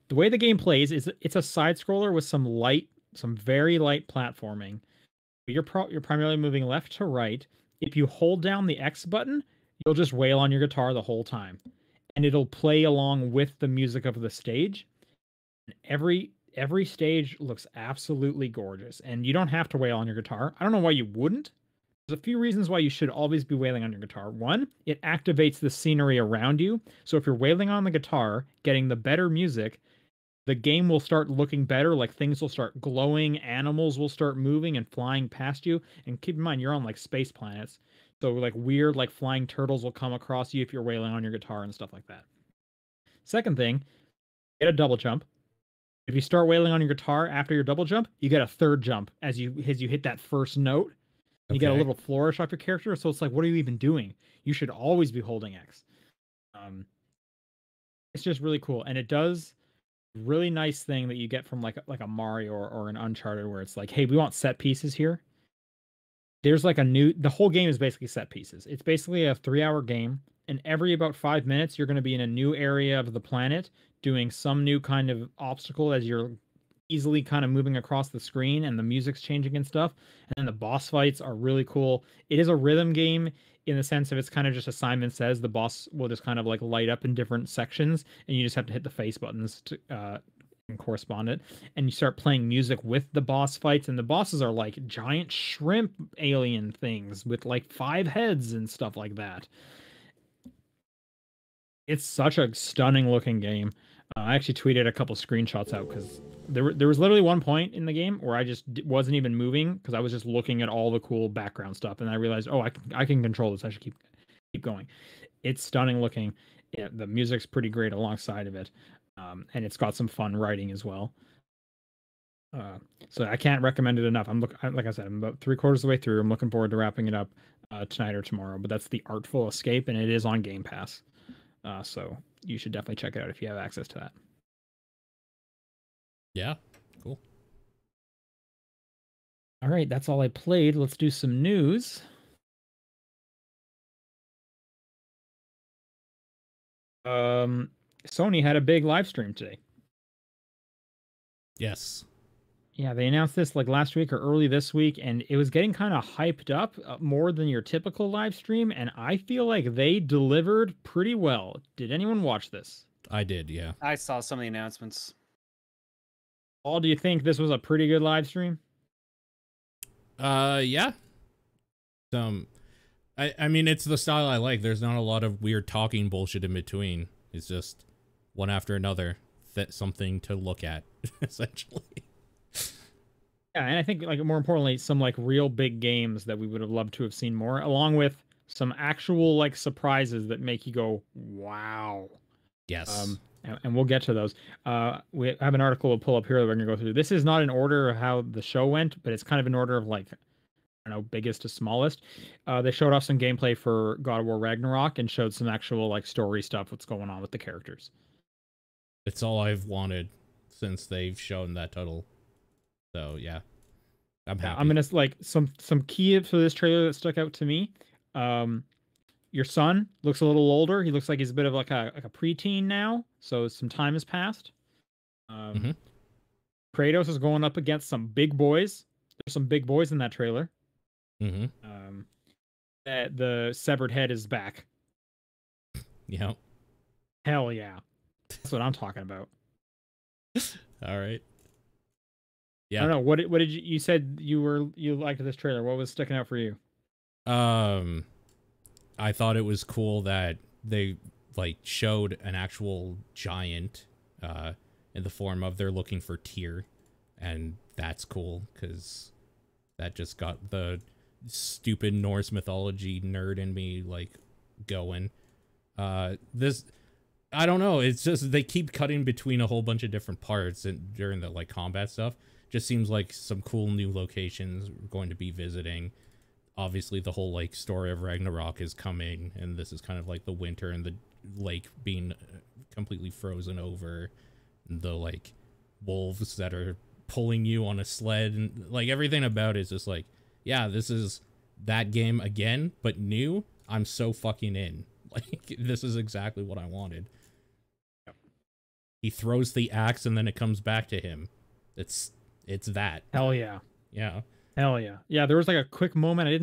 A: the way the game plays is it's a side scroller with some very light platforming. You're primarily moving left to right. If you hold down the X button, you'll just wail on your guitar the whole time, and it'll play along with the music of the stage. Every stage looks absolutely gorgeous, and you don't have to wail on your guitar. I don't know why you wouldn't. There's a few reasons why you should always be wailing on your guitar. One, it activates the scenery around you. So if you're wailing on the guitar, getting the better music, the game will start looking better. Like things will start glowing, animals will start moving and flying past you. And keep in mind, you're on like space planets. So like weird like flying turtles will come across you if you're wailing on your guitar and stuff like that. Second thing, get a double jump. If you start wailing on your guitar after your double jump, you get a third jump as you hit that first note. You get a little flourish off your character. So it's like, what are you even doing? You should always be holding X. It's just really cool. And it does really nice thing that you get from like a Mario or an Uncharted where it's like, hey, we want set pieces here. There's like the whole game is basically set pieces. It's basically a 3-hour game. And every about 5 minutes, you're going to be in a new area of the planet doing some new kind of obstacle as you're easily kind of moving across the screen and the music's changing and stuff. And then the boss fights are really cool. It is a rhythm game in the sense of it's kind of just as Simon says, the boss will just kind of like light up in different sections and you just have to hit the face buttons to and correspond it. And you start playing music with the boss fights, and the bosses are like giant shrimp alien things with like 5 heads and stuff like that. It's such a stunning looking game. I actually tweeted a couple screenshots out because there was literally one point in the game where I just wasn't even moving because I was just looking at all the cool background stuff, and I realized, oh, I can control this. I should keep going. It's stunning looking. Yeah, the music's pretty great alongside of it, and it's got some fun writing as well. So I can't recommend it enough. Like I said, I'm about 3/4 of the way through. I'm looking forward to wrapping it up tonight or tomorrow. But that's the Artful Escape, and it is on Game Pass. So you should definitely check it out if you have access to that.
B: Yeah, cool.
A: All right, that's all I played. Let's do some news. Sony had a big live stream today.
B: Yes.
A: Yeah, they announced this like last week or early this week, and it was getting kind of hyped up more than your typical live stream, and I feel like they delivered pretty well. Did anyone watch this?
B: I did, yeah.
C: I saw some of the announcements.
A: Paul, do you think this was a pretty good live stream?
B: Yeah. I mean, it's the style I like. There's not a lot of weird talking bullshit in between. It's just one after another. Something to look at, essentially.
A: Yeah, and I think like more importantly, some like real big games that we would have loved to have seen more, along with some actual like surprises that make you go, "Wow."
B: Yes.
A: And we'll get to those. We have an article we'll pull up here that we're gonna go through. This is not in order of how the show went, but it's kind of in order of like, I don't know, biggest to smallest. They showed off some gameplay for God of War Ragnarok and showed some actual like story stuff, what's going on with the characters.
B: It's all I've wanted since they've shown that title. So yeah, I'm happy.
A: I'm gonna like some key for this trailer that stuck out to me. Your son looks a little older. He looks like he's a bit of like a preteen now. So some time has passed. Kratos is going up against some big boys. There's some big boys in that trailer. That the severed head is back.
B: Yep.
A: Hell yeah. That's what I'm talking about.
B: All right. Yeah.
A: I don't know. What did you said you liked this trailer? What was sticking out for you?
B: I thought it was cool that they like showed an actual giant in the form of they're looking for Tyr, and that's cool because that just got the stupid Norse mythology nerd in me like going. This, I don't know, it's just they keep cutting between a whole bunch of different parts and during the like combat stuff. Just seems like some cool new locations we're going to be visiting. Obviously the whole like story of Ragnarok is coming, and this is kind of like the winter and the lake being completely frozen over, the like wolves that are pulling you on a sled, and like everything about it is just like, yeah, this is that game again but new. I'm so fucking in. Like, this is exactly what I wanted. Yep. He throws the axe and then it comes back to him. It's that.
A: Hell yeah.
B: Yeah.
A: Hell yeah. Yeah, there was like a quick moment. I need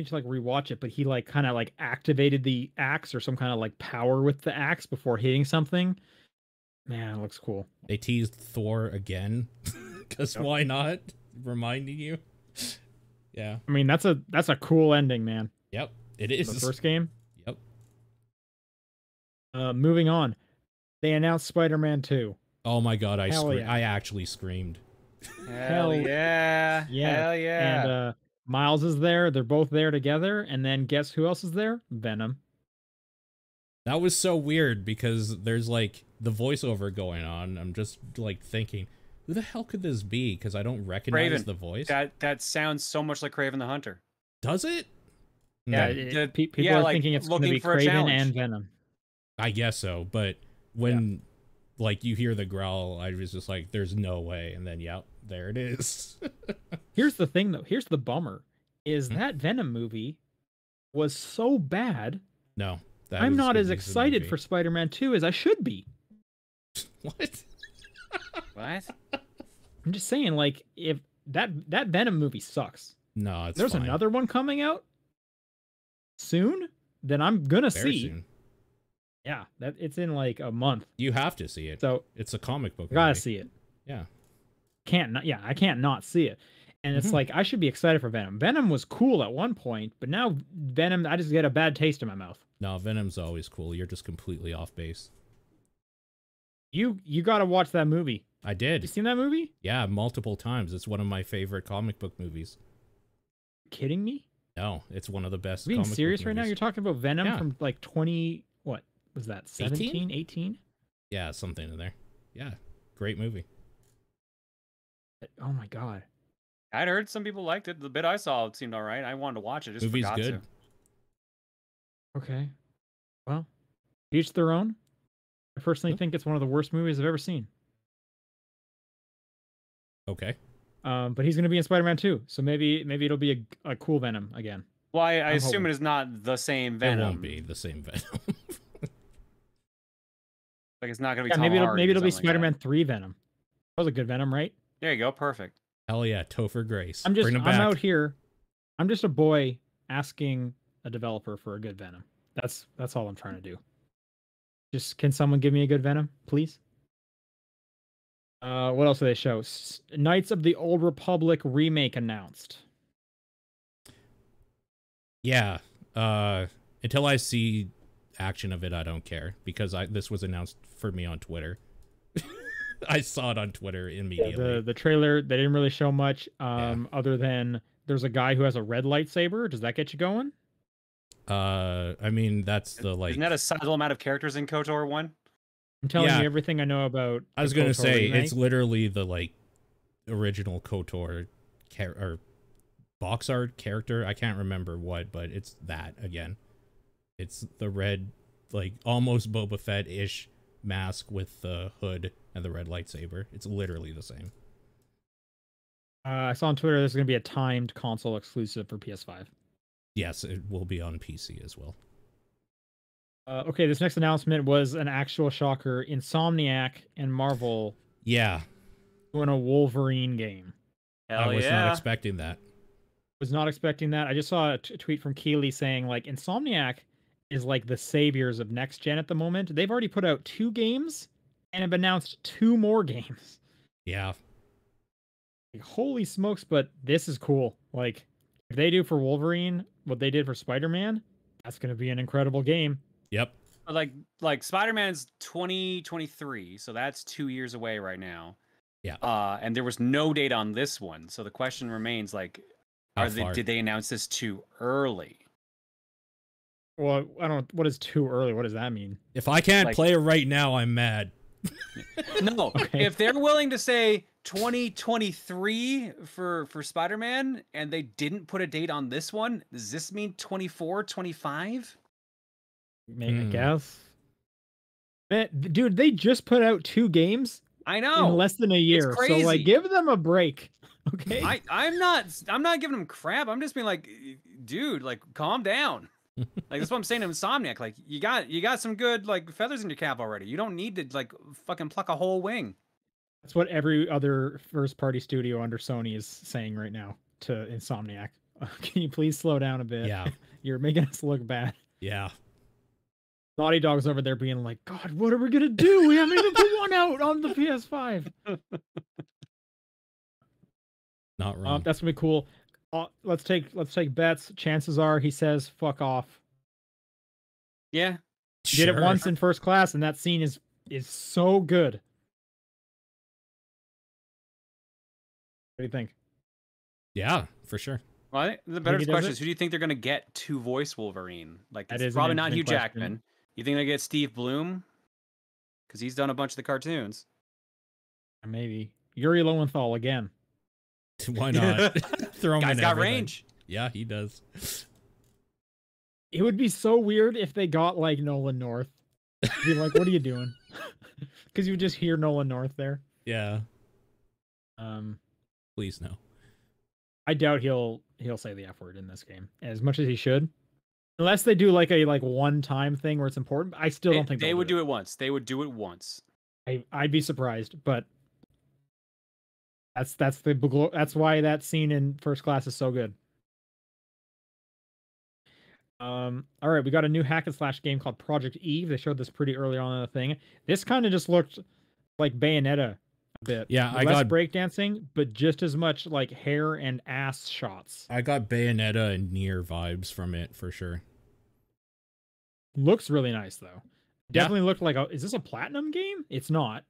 A: to like rewatch it, but he like kind of like activated the axe or some kind of like power with the axe before hitting something. Man, it looks cool.
B: They teased Thor again. Cause why not? Reminding you. Yeah.
A: I mean, that's a cool ending, man.
B: Yep. It is.
A: The first game.
B: Yep.
A: Moving on. They announced Spider-Man 2.
B: Oh my god, I actually screamed.
C: Hell yeah.
A: Yeah.
C: Hell yeah.
A: And Miles is there. They're both there together. And then guess who else is there? Venom.
B: That was so weird because there's like the voiceover going on. I'm just like thinking, who the hell could this be? Because I don't recognize the voice.
C: That sounds so much like Kraven the Hunter.
B: Does it?
A: Yeah, people are like thinking it's going to be Kraven and Venom.
B: I guess so, but when like you hear the growl, I was just like, there's no way. And then, yep, there it is.
A: Here's the thing, though. Here's the bummer, is that Venom movie was so bad.
B: No.
A: I'm not as excited for Spider-Man 2 as I should be.
B: What?
C: What?
A: I'm just saying, like, if that Venom movie sucks.
B: No, it's
A: There's
B: fine.
A: Another one coming out soon, then I'm gonna
B: Very
A: see.
B: soon.
A: Yeah, that it's in like a month.
B: You have to see it.
A: So
B: it's a comic book.
A: I gotta see it.
B: Yeah.
A: I can't not see it. And it's like I should be excited for Venom. Venom was cool at one point, but now Venom, I just get a bad taste in my mouth.
B: No, Venom's always cool. You're just completely off base.
A: You gotta watch that movie.
B: I did.
A: You seen that movie?
B: Yeah, multiple times. It's one of my favorite comic book movies.
A: Kidding me?
B: No, it's one of the best.
A: Being serious right now? You're talking about Venom from like 20. What was that? 17, 18?
B: Yeah, something in there. Yeah, great movie.
A: Oh my god.
C: I'd heard some people liked it. The bit I saw, it seemed all right. I wanted to watch it. Just
B: Movie's
C: forgot
B: good.
C: to.
A: Okay. Well, each their own. I personally think it's one of the worst movies I've ever seen.
B: Okay.
A: But he's going to be in Spider-Man 2, so maybe it'll be a cool Venom again.
C: Well, I assume it is not the same Venom.
B: It won't be the same Venom.
C: Like it's not gonna be
A: Yeah,
C: Tom
A: maybe
C: Hardy
A: it'll
C: or
A: be
C: something like
A: Spider-Man 3 Venom. That was a good Venom, right?
C: There you go, perfect.
B: Hell yeah, Topher Grace.
A: I'm
B: back.
A: out here. I'm just a boy asking a developer for a good Venom. That's all I'm trying to do. Just can someone give me a good Venom, please? What else do they show? Knights of the Old Republic remake announced.
B: Yeah. Until I see action of it, I don't care because this was announced for me on Twitter. I saw it on Twitter immediately.
A: Yeah, the trailer, they didn't really show much other than there's a guy who has a red lightsaber. Does that get you going?
B: I mean, that's the like.
C: Isn't that a sizable amount of characters in KOTOR 1?
A: I'm telling you everything I know about.
B: I was gonna say remake. It's literally the like original KOTOR or box art character. I can't remember what, but it's that again. It's the red, like almost Boba Fett-ish mask with the hood and the red lightsaber. It's literally the same.
A: I saw on Twitter this is gonna be a timed console exclusive for PS5.
B: Yes, it will be on PC as well.
A: Okay, this next announcement was an actual shocker. Insomniac and Marvel.
B: Yeah.
A: Doing a Wolverine game.
C: Hell
B: I was not expecting that.
A: Was not expecting that. I just saw a tweet from Keeley saying, like, Insomniac is like the saviors of next gen at the moment. They've already put out 2 games and have announced 2 more games.
B: Yeah.
A: Like, holy smokes, but this is cool. Like, if they do for Wolverine what they did for Spider-Man, that's going to be an incredible game.
B: Yep.
C: Like Spider-Man's 2023, so that's 2 years away right now.
B: Yeah.
C: And there was no date on this one, so the question remains: like, did they announce this too early?
A: Well, I don't. What is too early? What does that mean?
B: If I can't play it right now, I'm mad.
C: No. Okay. If they're willing to say 2023 for Spider-Man and they didn't put a date on this one, does this mean 24, 25?
A: Maybe, I guess. Man, dude, they just put out 2 games.
C: I know.
A: In less than a year.
C: It's crazy.
A: So like, give them a break. Okay.
C: I'm not giving them crap. I'm just being like, dude, like, calm down. Like, that's what I'm saying to Insomniac. Like, you got some good like feathers in your cap already. You don't need to like fucking pluck a whole wing.
A: That's what every other first party studio under Sony is saying right now to Insomniac. Can you please slow down a bit?
B: Yeah.
A: You're making us look bad.
B: Yeah.
A: Naughty Dog's over there being like, God, what are we gonna do? We haven't even put one out on the PS5.
B: Not wrong.
A: That's gonna be cool. Let's take bets. Chances are he says fuck off.
C: Yeah.
A: Did it once in First Class, and that scene is so good. What do you think?
B: Yeah, for sure.
C: Well, the better question is, who do you think they're gonna get to voice Wolverine? Like, it's probably not Hugh Jackman. You think they get Steve Bloom? Because he's done a bunch of the cartoons.
A: Maybe Yuri Lowenthal again.
B: Why not? Throw him
C: Guy's
B: in
C: got
B: everything.
C: range.
B: Yeah, he does.
A: It would be so weird if they got like Nolan North. Be like, what are you doing? Because you would just hear Nolan North there.
B: Yeah. Please no.
A: I doubt he'll say the F word in this game as much as he should. Unless they do like a one-time thing where it's important. I still don't think
C: they would do it once. They would do it once.
A: I'd be surprised, but that's why that scene in First Class is so good. All right, we got a new hack and slash game called Project Eve. They showed this pretty early on in the thing. This kind of just looked like Bayonetta a bit.
B: Yeah,
A: I got breakdancing, but just as much like hair and ass shots.
B: I got Bayonetta and Nier vibes from it for sure.
A: Looks really nice though. Definitely looked like is this a platinum game? It's not.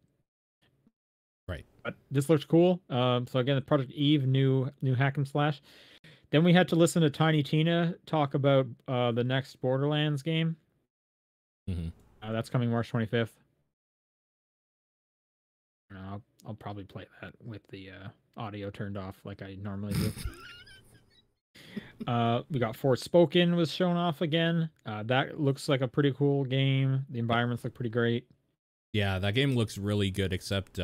B: Right.
A: But this looks cool. So again, the Project Eve, new hack and slash. Then we had to listen to Tiny Tina talk about the next Borderlands game.
B: Mm-hmm.
A: That's coming March 25th. I'll probably play that with the audio turned off like I normally do. We got Forspoken was shown off again. That looks like a pretty cool game. The environments look pretty great.
B: Yeah, that game looks really good, except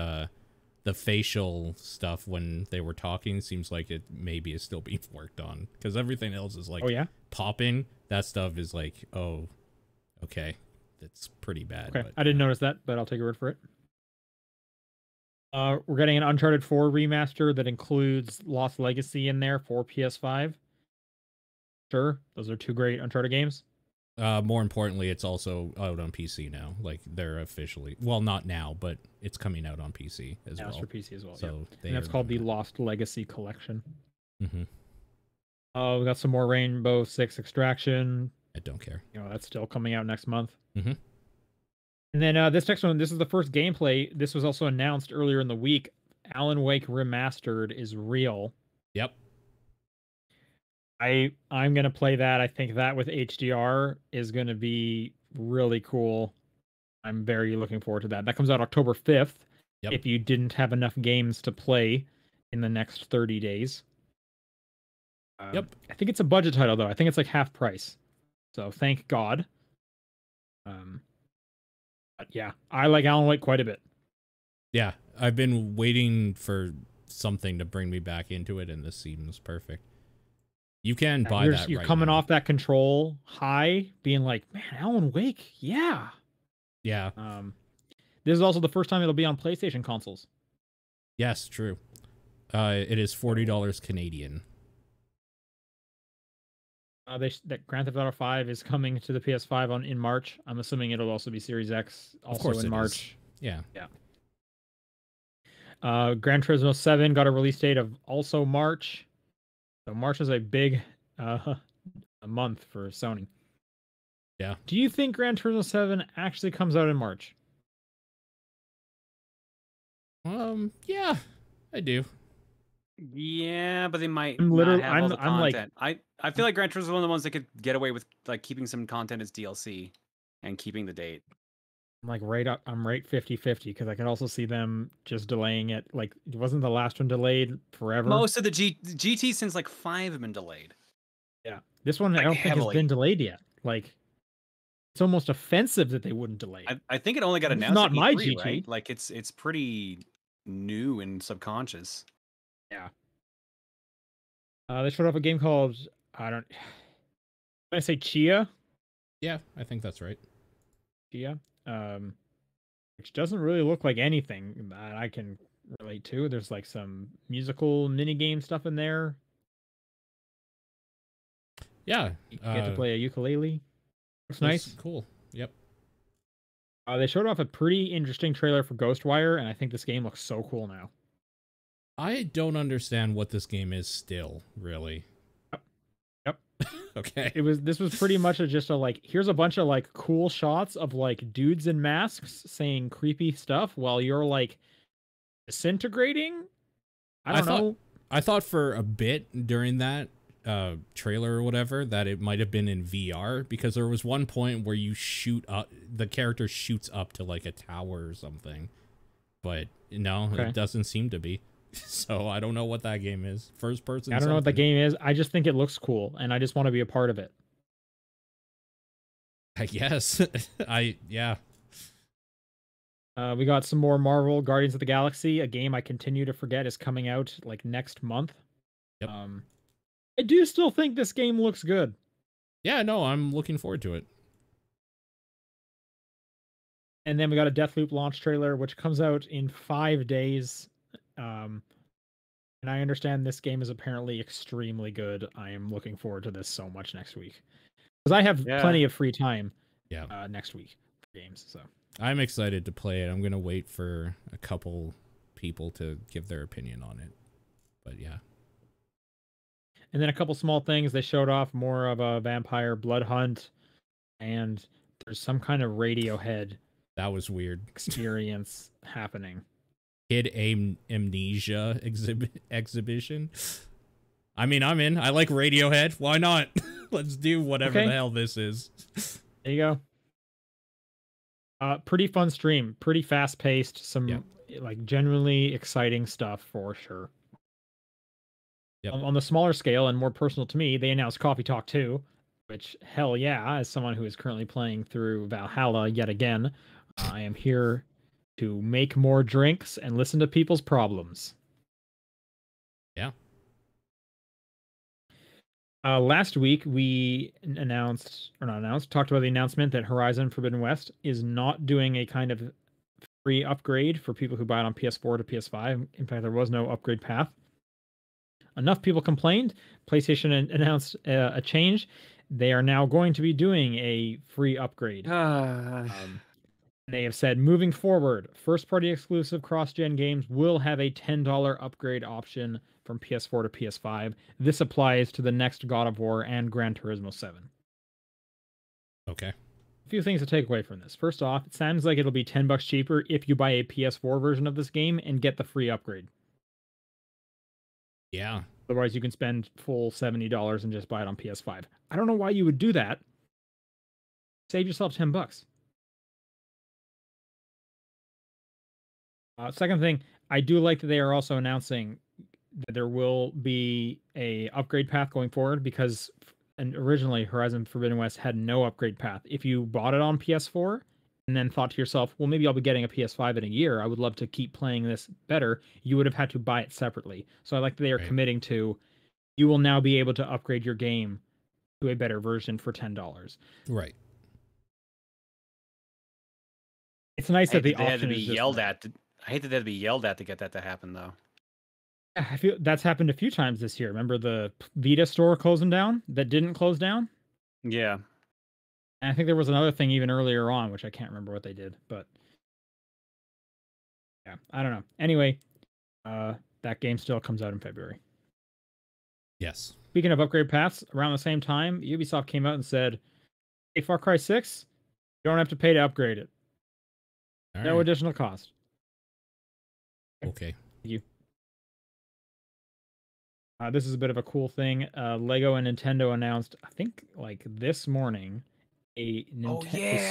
B: the facial stuff when they were talking seems like it maybe is still being worked on, because everything else is like popping. That stuff is like, oh, okay, it's pretty bad.
A: Okay,
B: but,
A: I didn't notice that, but I'll take your word for it. We're getting an Uncharted 4 remaster that includes Lost Legacy in there for PS5. Sure, those are two great Uncharted games.
B: More importantly, it's also out on PC now. Like they're officially, well, not now, but it's coming out on PC as well.
A: It's for PC as well.
B: So
A: and that's called the Lost Legacy Collection.
B: Mm-hmm.
A: We got some more Rainbow Six Extraction.
B: I don't care.
A: You know, that's still coming out next month.
B: Mm-hmm.
A: And then this next one, this is the first gameplay. This was also announced earlier in the week. Alan Wake Remastered is real.
B: Yep.
A: I'm gonna play that. I think that with HDR is gonna be really cool. I'm very looking forward to that. That comes out October 5th.
B: Yep.
A: If you didn't have enough games to play in the next 30 days.
B: Yep.
A: I think it's a budget title though. I think it's like half price. So thank God. But yeah, I like Alan Wake quite a bit.
B: Yeah, I've been waiting for something to bring me back into it, and this seems perfect. You can buy that.
A: You're
B: right
A: coming
B: now.
A: off that Control high, being like, man, Alan Wake, yeah.
B: Yeah.
A: This is also the first time it'll be on PlayStation consoles.
B: Yes, true. It is $40 Canadian.
A: That Grand Theft Auto 5 is coming to the PS5 in March. I'm assuming it'll also be Series X also in March.
B: Yeah.
A: Yeah. Gran Turismo 7 got a release date of also March. So March is a big a month for Sony.
B: Yeah.
A: Do you think Gran Turismo 7 actually comes out in March?
B: Yeah, I do.
C: Yeah, but they might
A: I'm
C: not have all the
A: like,
C: content. I feel like Gran Turismo is one of the ones that could get away with like keeping some content as DLC and keeping the date.
A: I'm like I'm right 50-50 because I can also see them just delaying it. Like, wasn't the last one delayed forever?
C: Most of the GT since like 5 have been delayed.
A: Yeah. This one
C: Like,
A: I don't think has been delayed yet. Like, it's almost offensive that they wouldn't delay it.
C: I think it only got announced.
A: Not
C: at
A: my
C: E3,
A: GT.
C: right? Like it's pretty new and subconscious.
A: Yeah. They showed off a game called Did I say Chia?
B: Yeah, I think that's right.
A: Chia. Which doesn't really look like anything that I can relate to. There's like some musical mini game stuff in there.
B: Yeah.
A: You get to play a ukulele. Looks nice.
B: Cool. Yep.
A: They showed off a pretty interesting trailer for Ghostwire, and I think this game looks so cool now.
B: I don't understand what this game is still, really.
A: Yep.
B: Okay.
A: This was pretty much just a like, here's a bunch of like cool shots of like dudes in masks saying creepy stuff while you're like disintegrating. I don't know.
B: I thought for a bit during that trailer or whatever that it might have been in VR, because there was one point where you shoot up, the character shoots up to like a tower or something, but no, It doesn't seem to be. So I don't know what that game is. First person.
A: I don't know what the game is. I just think it looks cool, and I just want to be a part of it.
B: I guess. Yeah.
A: We got some more Marvel Guardians of the Galaxy, a game I continue to forget is coming out like next month.
B: Yep.
A: I do still think this game looks good.
B: Yeah, no, I'm looking forward to it.
A: And then we got a Deathloop launch trailer, which comes out in 5 days. And I understand this game is apparently extremely good. I am looking forward to this so much next week, because I have plenty of free time.
B: Yeah.
A: Next week for games. So
B: I'm excited to play it. I'm gonna wait for a couple people to give their opinion on it. But yeah.
A: And then a couple small things. They showed off more of a vampire blood hunt, and there's some kind of Radiohead.
B: That was weird.
A: Experience happening.
B: Kid Amnesia exhibition. I mean, I'm in. I like Radiohead. Why not? Let's do whatever the hell this is.
A: There you go. Pretty fun stream. Pretty fast paced. Some like genuinely exciting stuff for sure.
B: Yep.
A: On the smaller scale and more personal to me, they announced Coffee Talk 2, which hell yeah, as someone who is currently playing through Valhalla yet again, I am here to make more drinks and listen to people's problems.
B: Yeah.
A: Last week we talked about the announcement that Horizon Forbidden West is not doing a kind of free upgrade for people who buy it on PS4 to PS5. In fact, there was no upgrade path. Enough people complained. PlayStation announced a change. They are now going to be doing a free upgrade. They have said moving forward, first-party exclusive cross-gen games will have a $10 upgrade option from PS4 to PS5. This applies to the next God of War and Gran Turismo 7.
B: Okay.
A: A few things to take away from this. First off, it sounds like it'll be $10 cheaper if you buy a PS4 version of this game and get the free upgrade.
B: Yeah.
A: Otherwise, you can spend full $70 and just buy it on PS5. I don't know why you would do that. Save yourself $10. Second thing, I do like that they are also announcing that there will be a upgrade path going forward because originally Horizon Forbidden West had no upgrade path. If you bought it on PS4 and then thought to yourself, well, maybe I'll be getting a PS5 in a year, I would love to keep playing this better, you would have had to buy it separately. So I like that they are committing to, you will now be able to upgrade your game to a better version for $10.
B: Right.
A: It's nice that the option
C: had to be
A: is
C: yelled at. I hate that they had to be yelled at to get that to happen, though.
A: I feel that's happened a few times this year. Remember the Vita store closing down that didn't close down?
C: Yeah.
A: And I think there was another thing even earlier on, which I can't remember what they did, but yeah, I don't know. Anyway, that game still comes out in February.
B: Yes.
A: Speaking of upgrade paths, around the same time, Ubisoft came out and said, hey, Far Cry 6, you don't have to pay to upgrade it. No additional cost.
B: Okay.
A: Thank you. This is a bit of a cool thing. Lego and Nintendo announced, I think, like this morning, a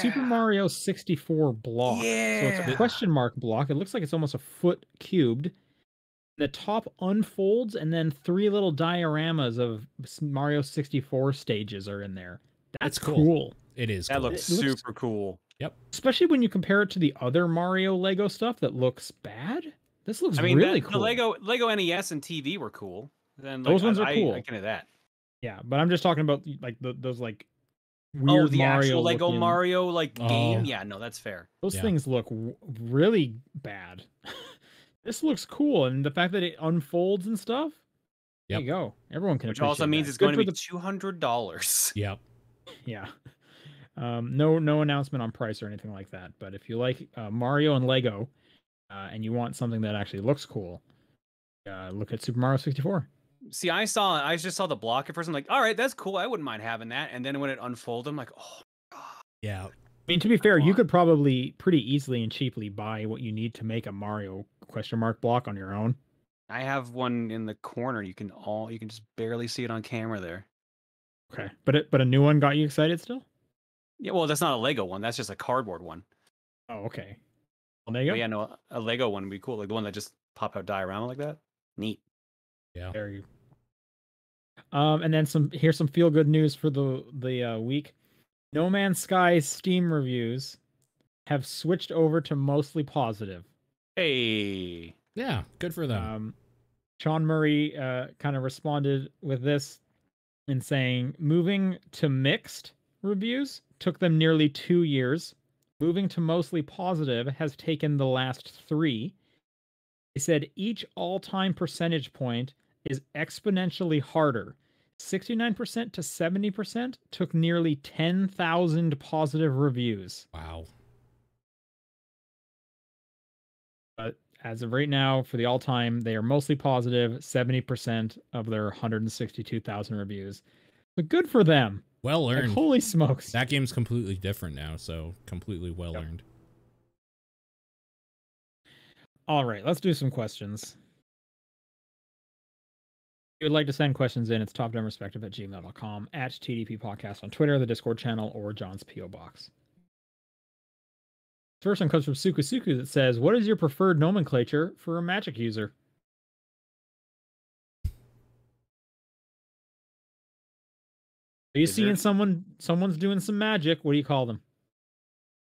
A: Super Mario 64 block.
C: Yeah.
A: So it's a question mark block. It looks like it's almost a foot cubed. The top unfolds, and then 3 little dioramas of Mario 64 stages are in there. That's cool.
B: It is.
C: That
B: cool.
C: looks super cool.
B: Yep.
A: Especially when you compare it to the other Mario Lego stuff that looks bad. This looks really cool.
C: The Lego NES and TV were cool. Then
A: those ones are cool.
C: I can do that.
A: Yeah, but I'm just talking about like those like weird
C: the
A: Mario
C: actual Lego
A: looking...
C: Mario game. Yeah, no, that's fair.
A: Those things look really bad. This looks cool, and the fact that it unfolds and stuff. There you go. Everyone can.
C: Which also means it's going to be $200.
B: Yep.
A: Yeah. No announcement on price or anything like that. But if you like Mario and Lego, and you want something that actually looks cool, look at Super Mario 64.
C: See, I just saw the block at first. I'm like, all right, that's cool. I wouldn't mind having that. And then when it unfolded, I'm like, oh God.
B: Yeah.
A: I mean, to be fair, you could probably pretty easily and cheaply buy what you need to make a Mario question mark block on your own.
C: I have one in the corner. You can just barely see it on camera there.
A: Okay, but a new one got you excited still?
C: Yeah, well, that's not a Lego one. That's just a cardboard one.
A: Oh, okay. Well, there you go.
C: Yeah, no, a Lego one would be cool. Like the one that just pop out diorama like that. Neat.
B: Yeah.
A: There you. And then here's some feel good news for the week. No Man's Sky's Steam reviews have switched over to mostly positive.
C: Hey.
B: Yeah, good for them.
A: Sean Murray kind of responded with this in saying, moving to mixed reviews took them nearly 2 years. Moving to mostly positive has taken the last 3. They said each all-time percentage point is exponentially harder. 69% to 70% took nearly 10,000 positive reviews.
B: Wow.
A: But as of right now, for the all-time, they are mostly positive, 70% of their 162,000 reviews. But good for them.
B: Well earned.
A: Like, holy smokes.
B: That game's completely different now, so completely well earned.
A: All right, let's do some questions. If you would like to send questions in, it's topdownperspective@gmail.com, at TDP Podcast on Twitter, the Discord channel, or John's P.O. Box. First one comes from Suku that says, what is your preferred nomenclature for a magic user? Are you seeing someone's doing some magic? What do you call them?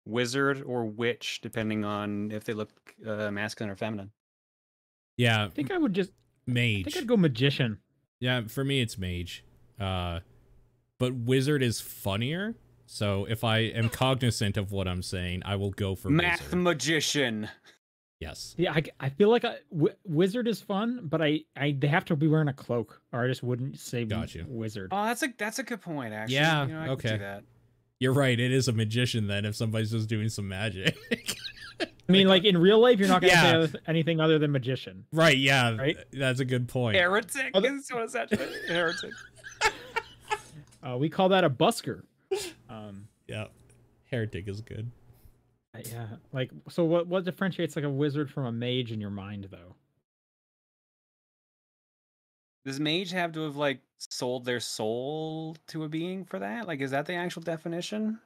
C: Wizard or witch, depending on if they look masculine or feminine.
B: Yeah.
A: I think I would just...
B: Mage.
A: I think I'd go magician.
B: Yeah, for me, it's mage. but wizard is funnier. So if I am cognizant of what I'm saying, I will go for
C: math
B: wizard.
C: magician.
B: Yes.
A: Yeah, I feel like wizard is fun, but they have to be wearing a cloak, or I just wouldn't say wizard.
C: Oh, that's a good point, actually.
B: Yeah,
C: you know, I
B: okay.
C: can see that.
B: You're right. It is a magician then if somebody's just doing some magic.
A: I mean, like in real life, you're not going to say anything other than magician.
B: Right, yeah.
A: Right?
B: That's a good point.
C: Heretic is what is that? Heretic.
A: We call that a busker.
B: Yeah. Heretic is good.
A: Yeah. Like, so what differentiates like a wizard from a mage in your mind, though?
C: Does mage have to have like sold their soul to a being for that? Like, is that the actual definition?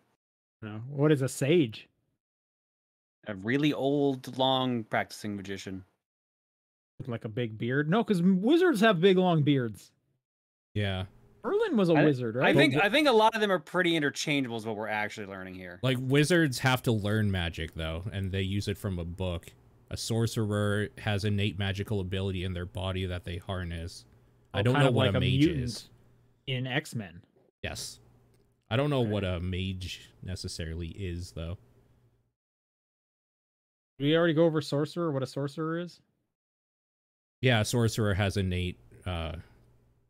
A: No. What is a sage?
C: A really old, long practicing magician.
A: With like a big beard? No, because wizards have big, long beards.
B: Yeah.
A: Merlin was a wizard, right?
C: I think a lot of them are pretty interchangeable is what we're actually learning here.
B: Like, wizards have to learn magic, though, and they use it from a book. A sorcerer has innate magical ability in their body that they harness. I don't know what a mage is.
A: In X-Men.
B: Yes. I don't know what a mage necessarily is, though.
A: Did we already go over sorcerer, what a sorcerer is?
B: Yeah, a sorcerer has innate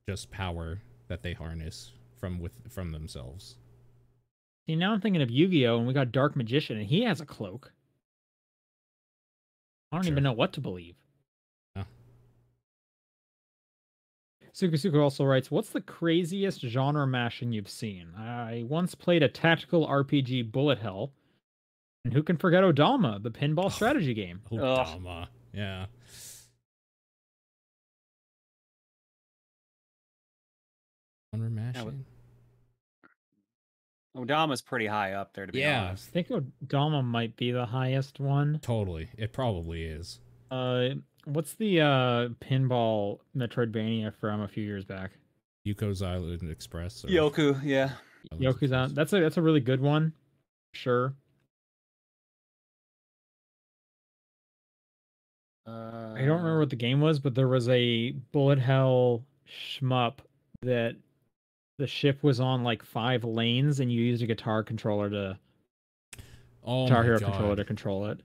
B: just power that they harness from themselves.
A: See, now I'm thinking of Yu-Gi-Oh! And we got Dark Magician, and he has a cloak. I don't even know what to believe.
B: Yeah.
A: Suku also writes, what's the craziest genre mashing you've seen? I once played a tactical RPG bullet hell. And who can forget Odama, the pinball strategy game?
B: Odama, yeah. Genre mashing.
C: Odama's pretty high up there, to be honest.
A: I think Odama might be the highest one.
B: Totally. It probably is.
A: What's the pinball Metroidvania from a few years back?
B: Yuko's Island Express. Or...
C: Yoku, yeah.
A: Yoku's on. That's a really good one. Sure. I don't remember what the game was, but there was a bullet hell shmup that the ship was on like 5 lanes, and you used a guitar controller to Guitar Hero controller to control it.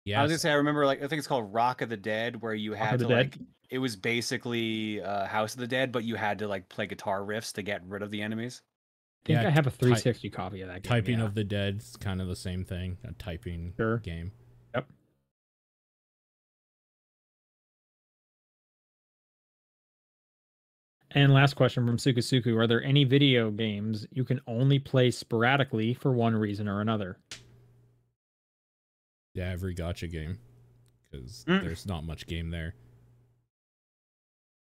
C: Yeah, I was gonna say I remember I think it's called Rock of the Dead, where you had to it was basically House of the Dead, but you had to like play guitar riffs to get rid of the enemies.
A: I think I have a 360 copy of that game.
B: Typing of the Dead is kind of the same thing. A typing game.
A: Yep. And last question from Suku. Are there any video games you can only play sporadically for one reason or another?
B: Yeah, every gacha game. Because there's not much game there.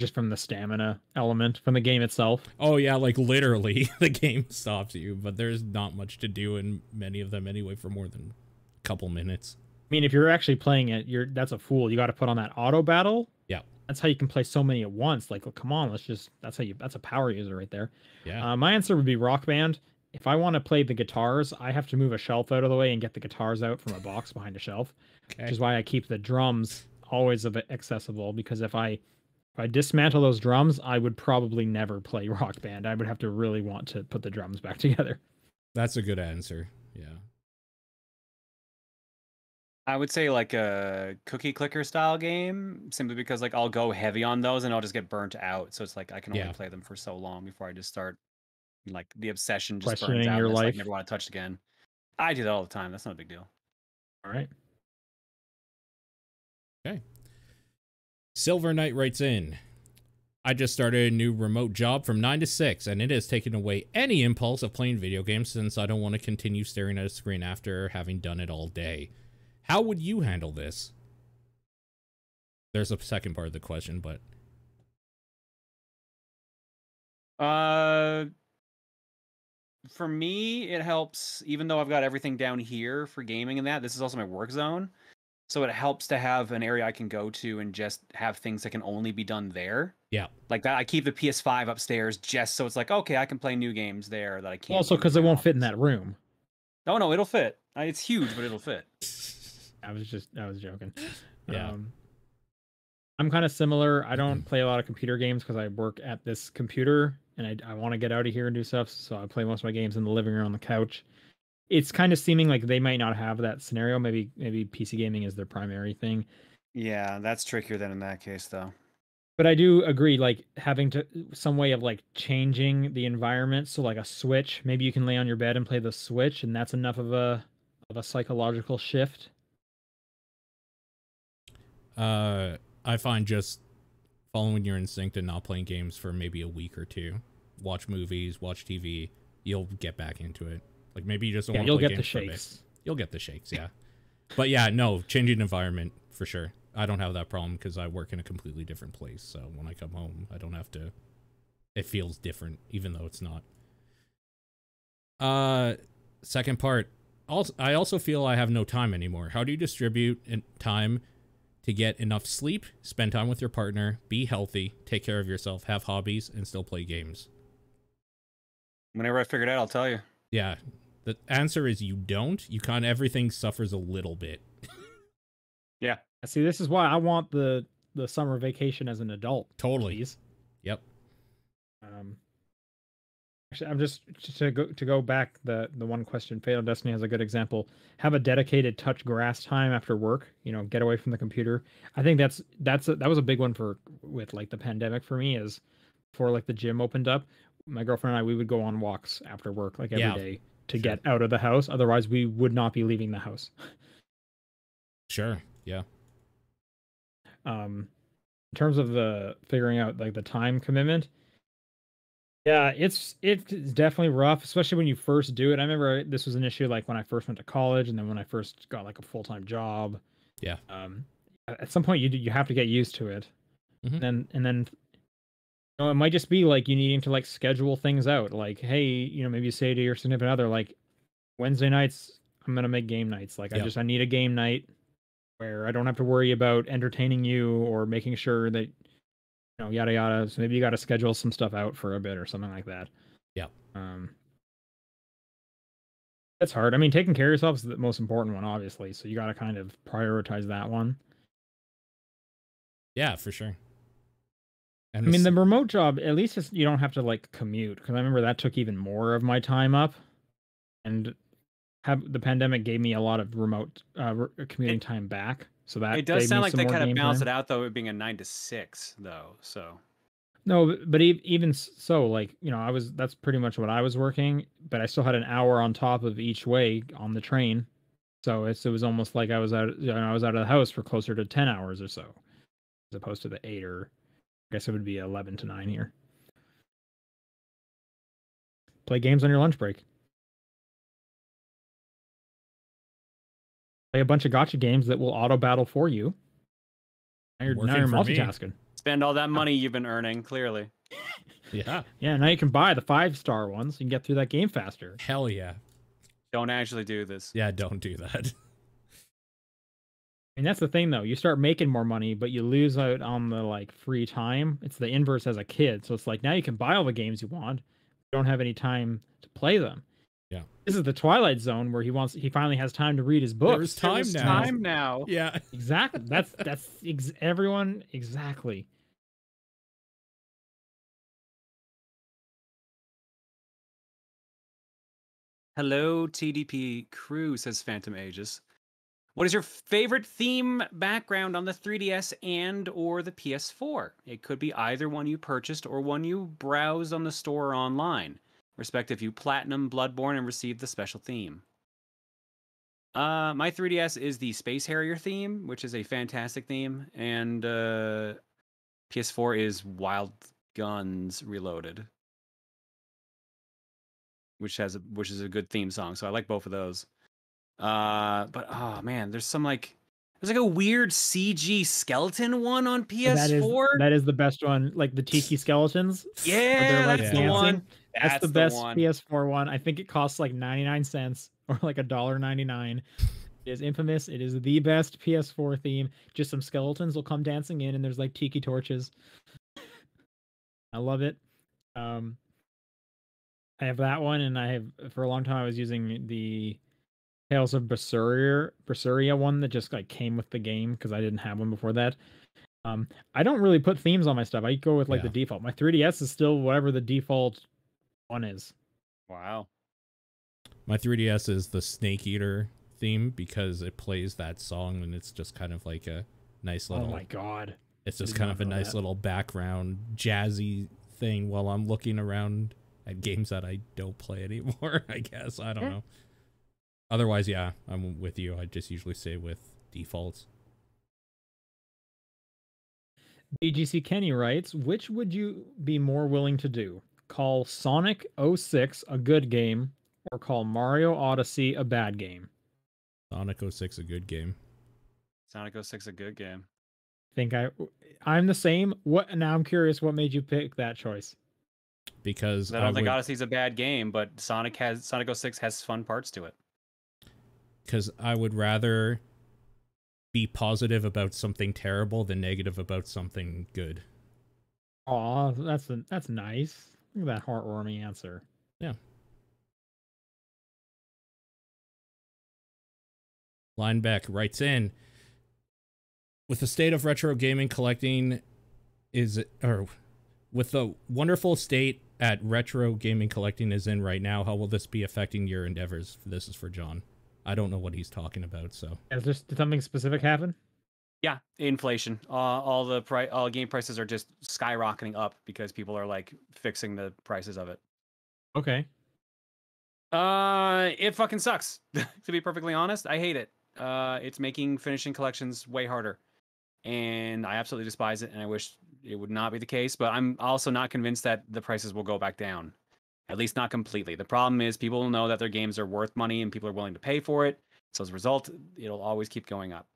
A: Just from the stamina element, from the game itself?
B: Oh yeah, like literally the game stops you, but there's not much to do in many of them anyway for more than a couple minutes.
A: I mean, if you're actually playing it, that's a fool. You got to put on that auto battle.
B: Yeah.
A: That's how you can play so many at once. Like, well, come on, that's a power user right there.
B: Yeah.
A: My answer would be Rock Band. If I want to play the guitars, I have to move a shelf out of the way and get the guitars out from a box behind a shelf, which is why I keep the drums always a bit accessible, because if I dismantle those drums, I would probably never play Rock Band. I would have to really want to put the drums back together.
B: That's a good answer. Yeah.
C: I would say like a cookie clicker style game, simply because like I'll go heavy on those and I'll just get burnt out. So it's like I can only play them for so long before I just start like the obsession just burns out.
A: Your
C: and
A: life.
C: Like, never want to touch it again. I do that all the time. That's not a big deal.
A: All right.
B: Okay. Silver Knight writes in, I just started a new remote job from 9 to 6, and it has taken away any impulse of playing video games since I don't want to continue staring at a screen after having done it all day. How would you handle this? There's a second part of the question, but...
C: For me, it helps, even though I've got everything down here for gaming and that, this is also my work zone. So it helps to have an area I can go to and just have things that can only be done there.
B: Yeah.
C: Like that, I keep the PS5 upstairs just so it's like, okay, I can play new games there that I can't.
A: Also, because it won't fit in that room.
C: Oh, no, it'll fit. It's huge, but it'll fit.
A: I was joking.
B: Yeah.
A: I'm kind of similar. I don't play a lot of computer games because I work at this computer and I want to get out of here and do stuff, so I play most of my games in the living room on the couch. It's kind of seeming like they might not have that scenario. Maybe PC gaming is their primary thing.
C: Yeah, that's trickier than in that case, though.
A: But I do agree, like having to some way of like changing the environment. So like a Switch, maybe you can lay on your bed and play the Switch, and that's enough of a psychological shift.
B: I find just following your instinct and not playing games for maybe a week or two, watch movies, watch TV, you'll get back into it. Like maybe you just don't want to play games for a bit. You'll get the shakes, yeah. But yeah, no, changing environment for sure. I don't have that problem because I work in a completely different place. So when I come home, I don't have to. It feels different, even though it's not. Second part. I also feel I have no time anymore. How do you distribute time to get enough sleep, spend time with your partner, be healthy, take care of yourself, have hobbies, and still play games?
C: Whenever I figure it out, I'll tell you.
B: Yeah. The answer is you don't. You kind of, everything suffers a little bit.
C: Yeah.
A: See, this is why I want the summer vacation as an adult.
B: Totally.
A: Please.
B: Yep.
A: Actually, I'm just to go back. The one question, Fatal Destiny has a good example. Have a dedicated touch grass time after work. You know, get away from the computer. I think that was a big one with like the pandemic for me. Is before like the gym opened up, my girlfriend and I, we would go on walks after work like every day to get out of the house. Otherwise, we would not be leaving the house.
B: Sure. Yeah.
A: In terms of the figuring out like the time commitment. Yeah, it's definitely rough, especially when you first do it. I remember this was an issue like when I first went to college, and then when I first got like a full-time job.
B: Yeah.
A: At some point you have to get used to it,
B: mm-hmm.
A: and then you know, it might just be like you needing to like schedule things out. Like, hey, you know, maybe you say to your significant other, like, Wednesday nights I'm gonna make game nights. Like, I need a game night where I don't have to worry about entertaining you or making sure that. You know, yada yada. So maybe you got to schedule some stuff out for a bit or something like that.
B: Yeah.
A: That's hard. I mean, taking care of yourself is the most important one, obviously. So you got to kind of prioritize that one.
B: Yeah, for sure.
A: And I mean, the remote job, at least you don't have to like commute, because I remember that took even more of my time up, and the pandemic gave me a lot of remote commuting time back. So that
C: it does sound like they kind of balance it out, though, it being a 9 to 6, though. So
A: no, but even so, like, you know, that's pretty much what I was working, but I still had an hour on top of each way on the train. So it was almost like I was out of the house for closer to 10 hours or so, as opposed to the 8, or I guess it would be 11 to 9 here. Play games on your lunch break. Play a bunch of gacha games that will auto battle for you. Now you're multitasking.
C: Spend all that money you've been earning, clearly.
B: Yeah.
A: Yeah, now you can buy the 5-star ones. You can get through that game faster.
B: Hell yeah.
C: Don't actually do this.
B: Yeah, don't do that.
A: And that's the thing, though. You start making more money, but you lose out on the like free time. It's the inverse as a kid. So it's like now you can buy all the games you want. You don't have any time to play them.
B: Yeah.
A: This is the Twilight Zone where he finally has time to read his books.
B: There's time
C: now.
B: Yeah.
A: Exactly. That's everyone exactly.
C: Hello, TDP crew, says Phantom Aegis. What is your favorite theme background on the 3DS and or the PS4? It could be either one you purchased or one you browsed on the store or online. Respective you Platinum, Bloodborne, and received the special theme. My 3DS is the Space Harrier theme, which is a fantastic theme, and PS4 is Wild Guns Reloaded, which is a good theme song. So I like both of those. But oh man, there's like a weird CG skeleton one on PS4.
A: That is the best one, like the tiki skeletons.
C: Yeah,
A: like
C: that's the one.
A: That's the best PS4 one. I think it costs like 99 cents or like $1.99. It is infamous. It is the best PS4 theme. Just some skeletons will come dancing in, and there's like tiki torches. I love it. I have that one, and I have for a long time I was using the Tales of Berseria one that just like came with the game because I didn't have one before that. I don't really put themes on my stuff. I go with like
B: Yeah.
A: the default. My 3DS is still whatever the default one is.
C: Wow.
B: My 3DS is the Snake Eater theme because it plays that song and it's just kind of like a nice little.
A: Oh my god!
B: It's just kind of a nice little background jazzy thing while I'm looking around at games that I don't play anymore. I guess I don't know. Otherwise, yeah, I'm with you. I just usually stay with defaults.
A: BGC Kenny writes, which would you be more willing to do? Call Sonic 06 a good game or call Mario Odyssey a bad game?
B: Sonic 06 a good game.
C: Sonic 06 a good game.
A: I'm the same. What now? I'm curious what made you pick that choice?
B: Because
C: I don't think Odyssey's a bad game, but Sonic 06 has fun parts to it.
B: Because I would rather be positive about something terrible than negative about something good.
A: Aw, that's nice. Look at that heartwarming answer.
B: Yeah. Linebeck writes in, with the state of retro gaming collecting with the wonderful state at retro gaming collecting is in right now, how will this be affecting your endeavors? This is for John. I don't know what he's talking about, so.
A: Did something specific happen?
C: Yeah, inflation. All game prices are just skyrocketing up because people are like fixing the prices of it.
A: Okay.
C: It fucking sucks. To be perfectly honest, I hate it. It's making finishing collections way harder, and I absolutely despise it. And I wish it would not be the case. But I'm also not convinced that the prices will go back down. At least not completely. The problem is people will know that their games are worth money and people are willing to pay for it. So as a result, it'll always keep going up.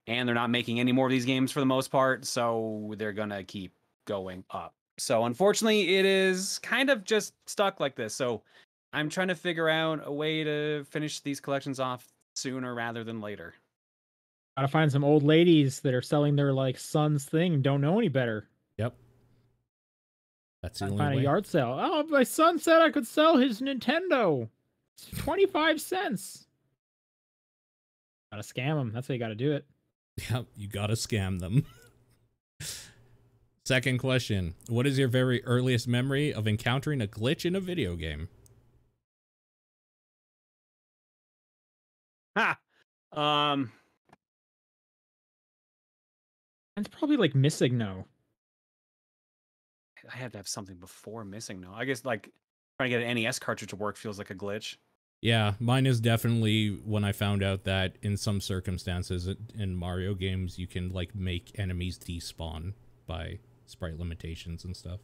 C: And they're not making any more of these games for the most part, so they're gonna keep going up. So unfortunately, it is kind of just stuck like this. So I'm trying to figure out a way to finish these collections off sooner rather than later.
A: Gotta find some old ladies that are selling their like son's thing and don't know any better.
B: Yep. That's the only
A: find
B: way.
A: A yard sale. Oh, my son said I could sell his Nintendo. It's 25 cents. Gotta scam them. That's how you gotta do it.
B: Yep, you gotta scam them. Second question. What is your very earliest memory of encountering a glitch in a video game?
C: Ha!
A: It's probably like Missing No.
C: I had to have something before Missing No. I guess like trying to get an NES cartridge to work feels like a glitch.
B: Yeah, mine is definitely when I found out that in some circumstances in Mario games you can like make enemies despawn by sprite limitations and stuff.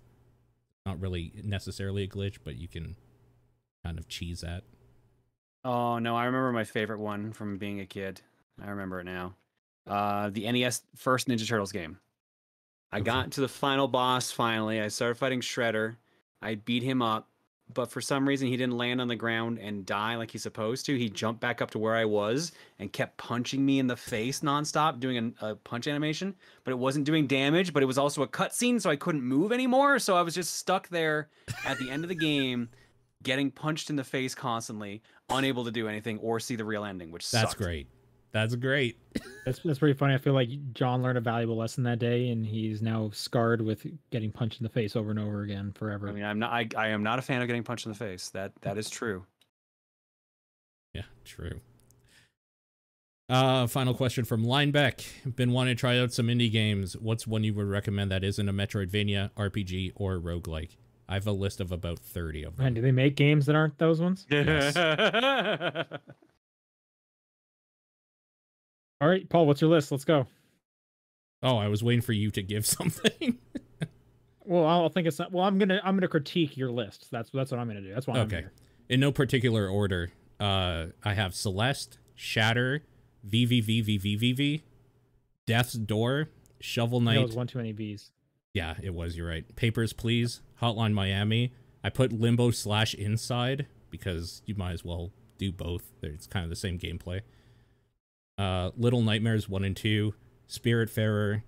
B: Not really necessarily a glitch, but you can kind of cheese that.
C: Oh no, I remember my favorite one from being a kid. I remember it now. The NES first Ninja Turtles game. I got to the final boss finally. I started fighting Shredder. I beat him up, but for some reason he didn't land on the ground and die like he's supposed to. He jumped back up to where I was and kept punching me in the face nonstop, doing a punch animation, but it wasn't doing damage, but it was also a cutscene, so I couldn't move anymore. So I was just stuck there at the end of the game, getting punched in the face constantly, unable to do anything or see the real ending, which sucked.
B: That's great. That's great.
A: That's pretty funny. I feel like John learned a valuable lesson that day, and he's now scarred with getting punched in the face over and over again forever.
C: I mean, I am not a fan of getting punched in the face. That is true.
B: Yeah, true. Final question from Linebeck. Been wanting to try out some indie games. What's one you would recommend that isn't a Metroidvania, RPG, or roguelike? I have a list of about 30 of them.
A: Man, do they make games that aren't those ones?
B: Yes.
A: All right, Paul, what's your list? Let's go.
B: Oh, I was waiting for you to give something.
A: Well, I'll think it's not. Well, I'm gonna critique your list. That's what I'm gonna do. That's why I'm here.
B: In no particular order. I have Celeste, Shatter, VVVVVVV, Death's Door, Shovel Knight.
A: That was one too many V's.
B: Yeah, it was. You're right. Papers, Please, Hotline Miami. I put Limbo / Inside because you might as well do both. It's kind of the same gameplay. Little Nightmares 1 and 2, Spiritfarer.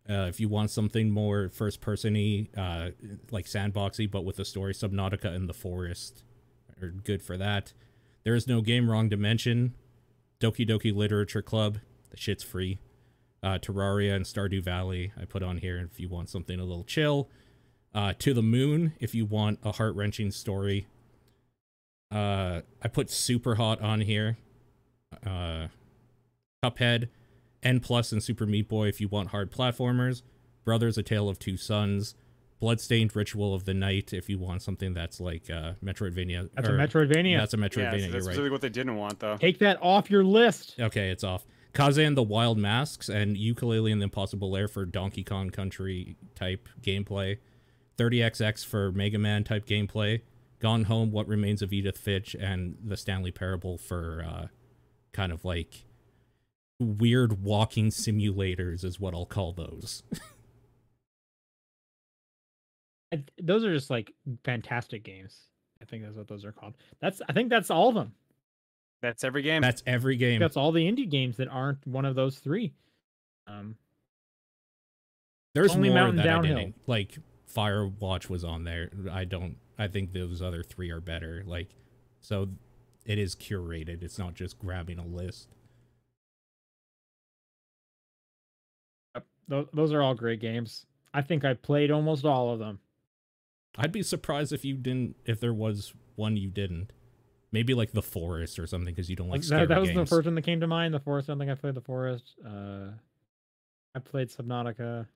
B: If you want something more first-person-y, like sandboxy, but with a story, Subnautica and The Forest are good for that. There Is No Game, Wrong Dimension, Doki Doki Literature Club. The shit's free. Terraria and Stardew Valley I put on here if you want something a little chill. To the Moon if you want a heart-wrenching story. I put Super Hot on here. Cuphead, N+ and Super Meat Boy if you want hard platformers. Brothers: A Tale of Two Sons. Bloodstained: Ritual of the Night if you want something that's like Metroidvania.
A: That's a Metroidvania.
B: That's a Metroidvania,
C: Yeah,
B: you're
C: that's
B: right.
C: specifically what they didn't want, though.
A: Take that off your list.
B: Okay, it's off. Kaze and the Wild Masks and Yooka-Laylee and the Impossible Lair for Donkey Kong Country type gameplay. 30XX for Mega Man type gameplay. Gone Home, What Remains of Edith Finch, and the Stanley Parable for kind of like weird walking simulators is what I'll call those.
A: Those are just like fantastic games. I think that's what those are called. I think that's all of them.
C: That's every game.
B: That's every game.
A: That's all the indie games that aren't one of those three.
B: There's
A: only
B: more
A: Mountain
B: that
A: Downhill.
B: I didn't. Like Firewatch was on there. I think those other three are better. Like, so it is curated. It's not just grabbing a list.
A: Those are all great games. I think I played almost all of them.
B: I'd be surprised if there was one you didn't. Maybe like The Forest or something, because you don't like scary
A: that was
B: games.
A: the first one that came to mind. The Forest. I don't think I played The Forest. I played Subnautica. I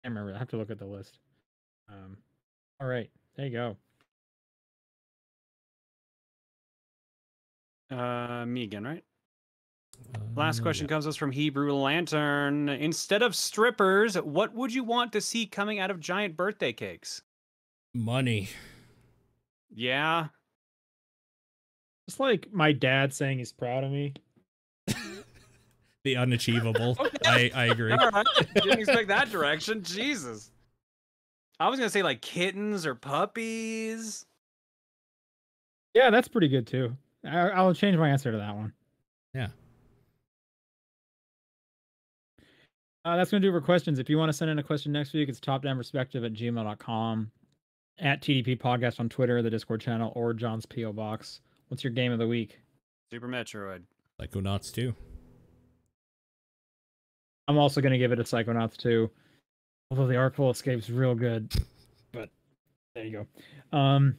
A: can't remember. I have to look at the list. All right, there you
C: go. Me again, right? Last question comes to us from Hebrew Lantern. Instead of strippers, what would you want to see coming out of giant birthday cakes?
B: Money.
C: Yeah.
A: It's like my dad saying he's proud of me.
B: The unachievable.
C: Okay.
B: I agree.
C: All right. Didn't expect that direction. Jesus. I was going to say like kittens or puppies.
A: Yeah, that's pretty good too. I'll change my answer to that one.
B: Yeah.
A: That's going to do it for questions. If you want to send in a question next week, it's topdownperspective@gmail.com, at TDP Podcast on Twitter, the Discord channel, or John's P.O. Box. What's your game of the week?
C: Super Metroid.
B: Psychonauts 2.
A: I'm also going to give it a Psychonauts 2. Although the Artful Escape's real good. But there you go.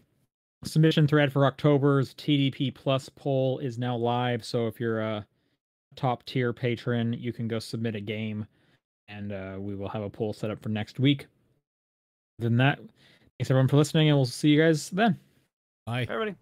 A: Submission thread for October's TDP Plus poll is now live. So if you're a top tier patron, you can go submit a game. And we will have a poll set up for next week. Other than that, thanks everyone for listening, and we'll see you guys then.
B: Bye.
C: Everybody.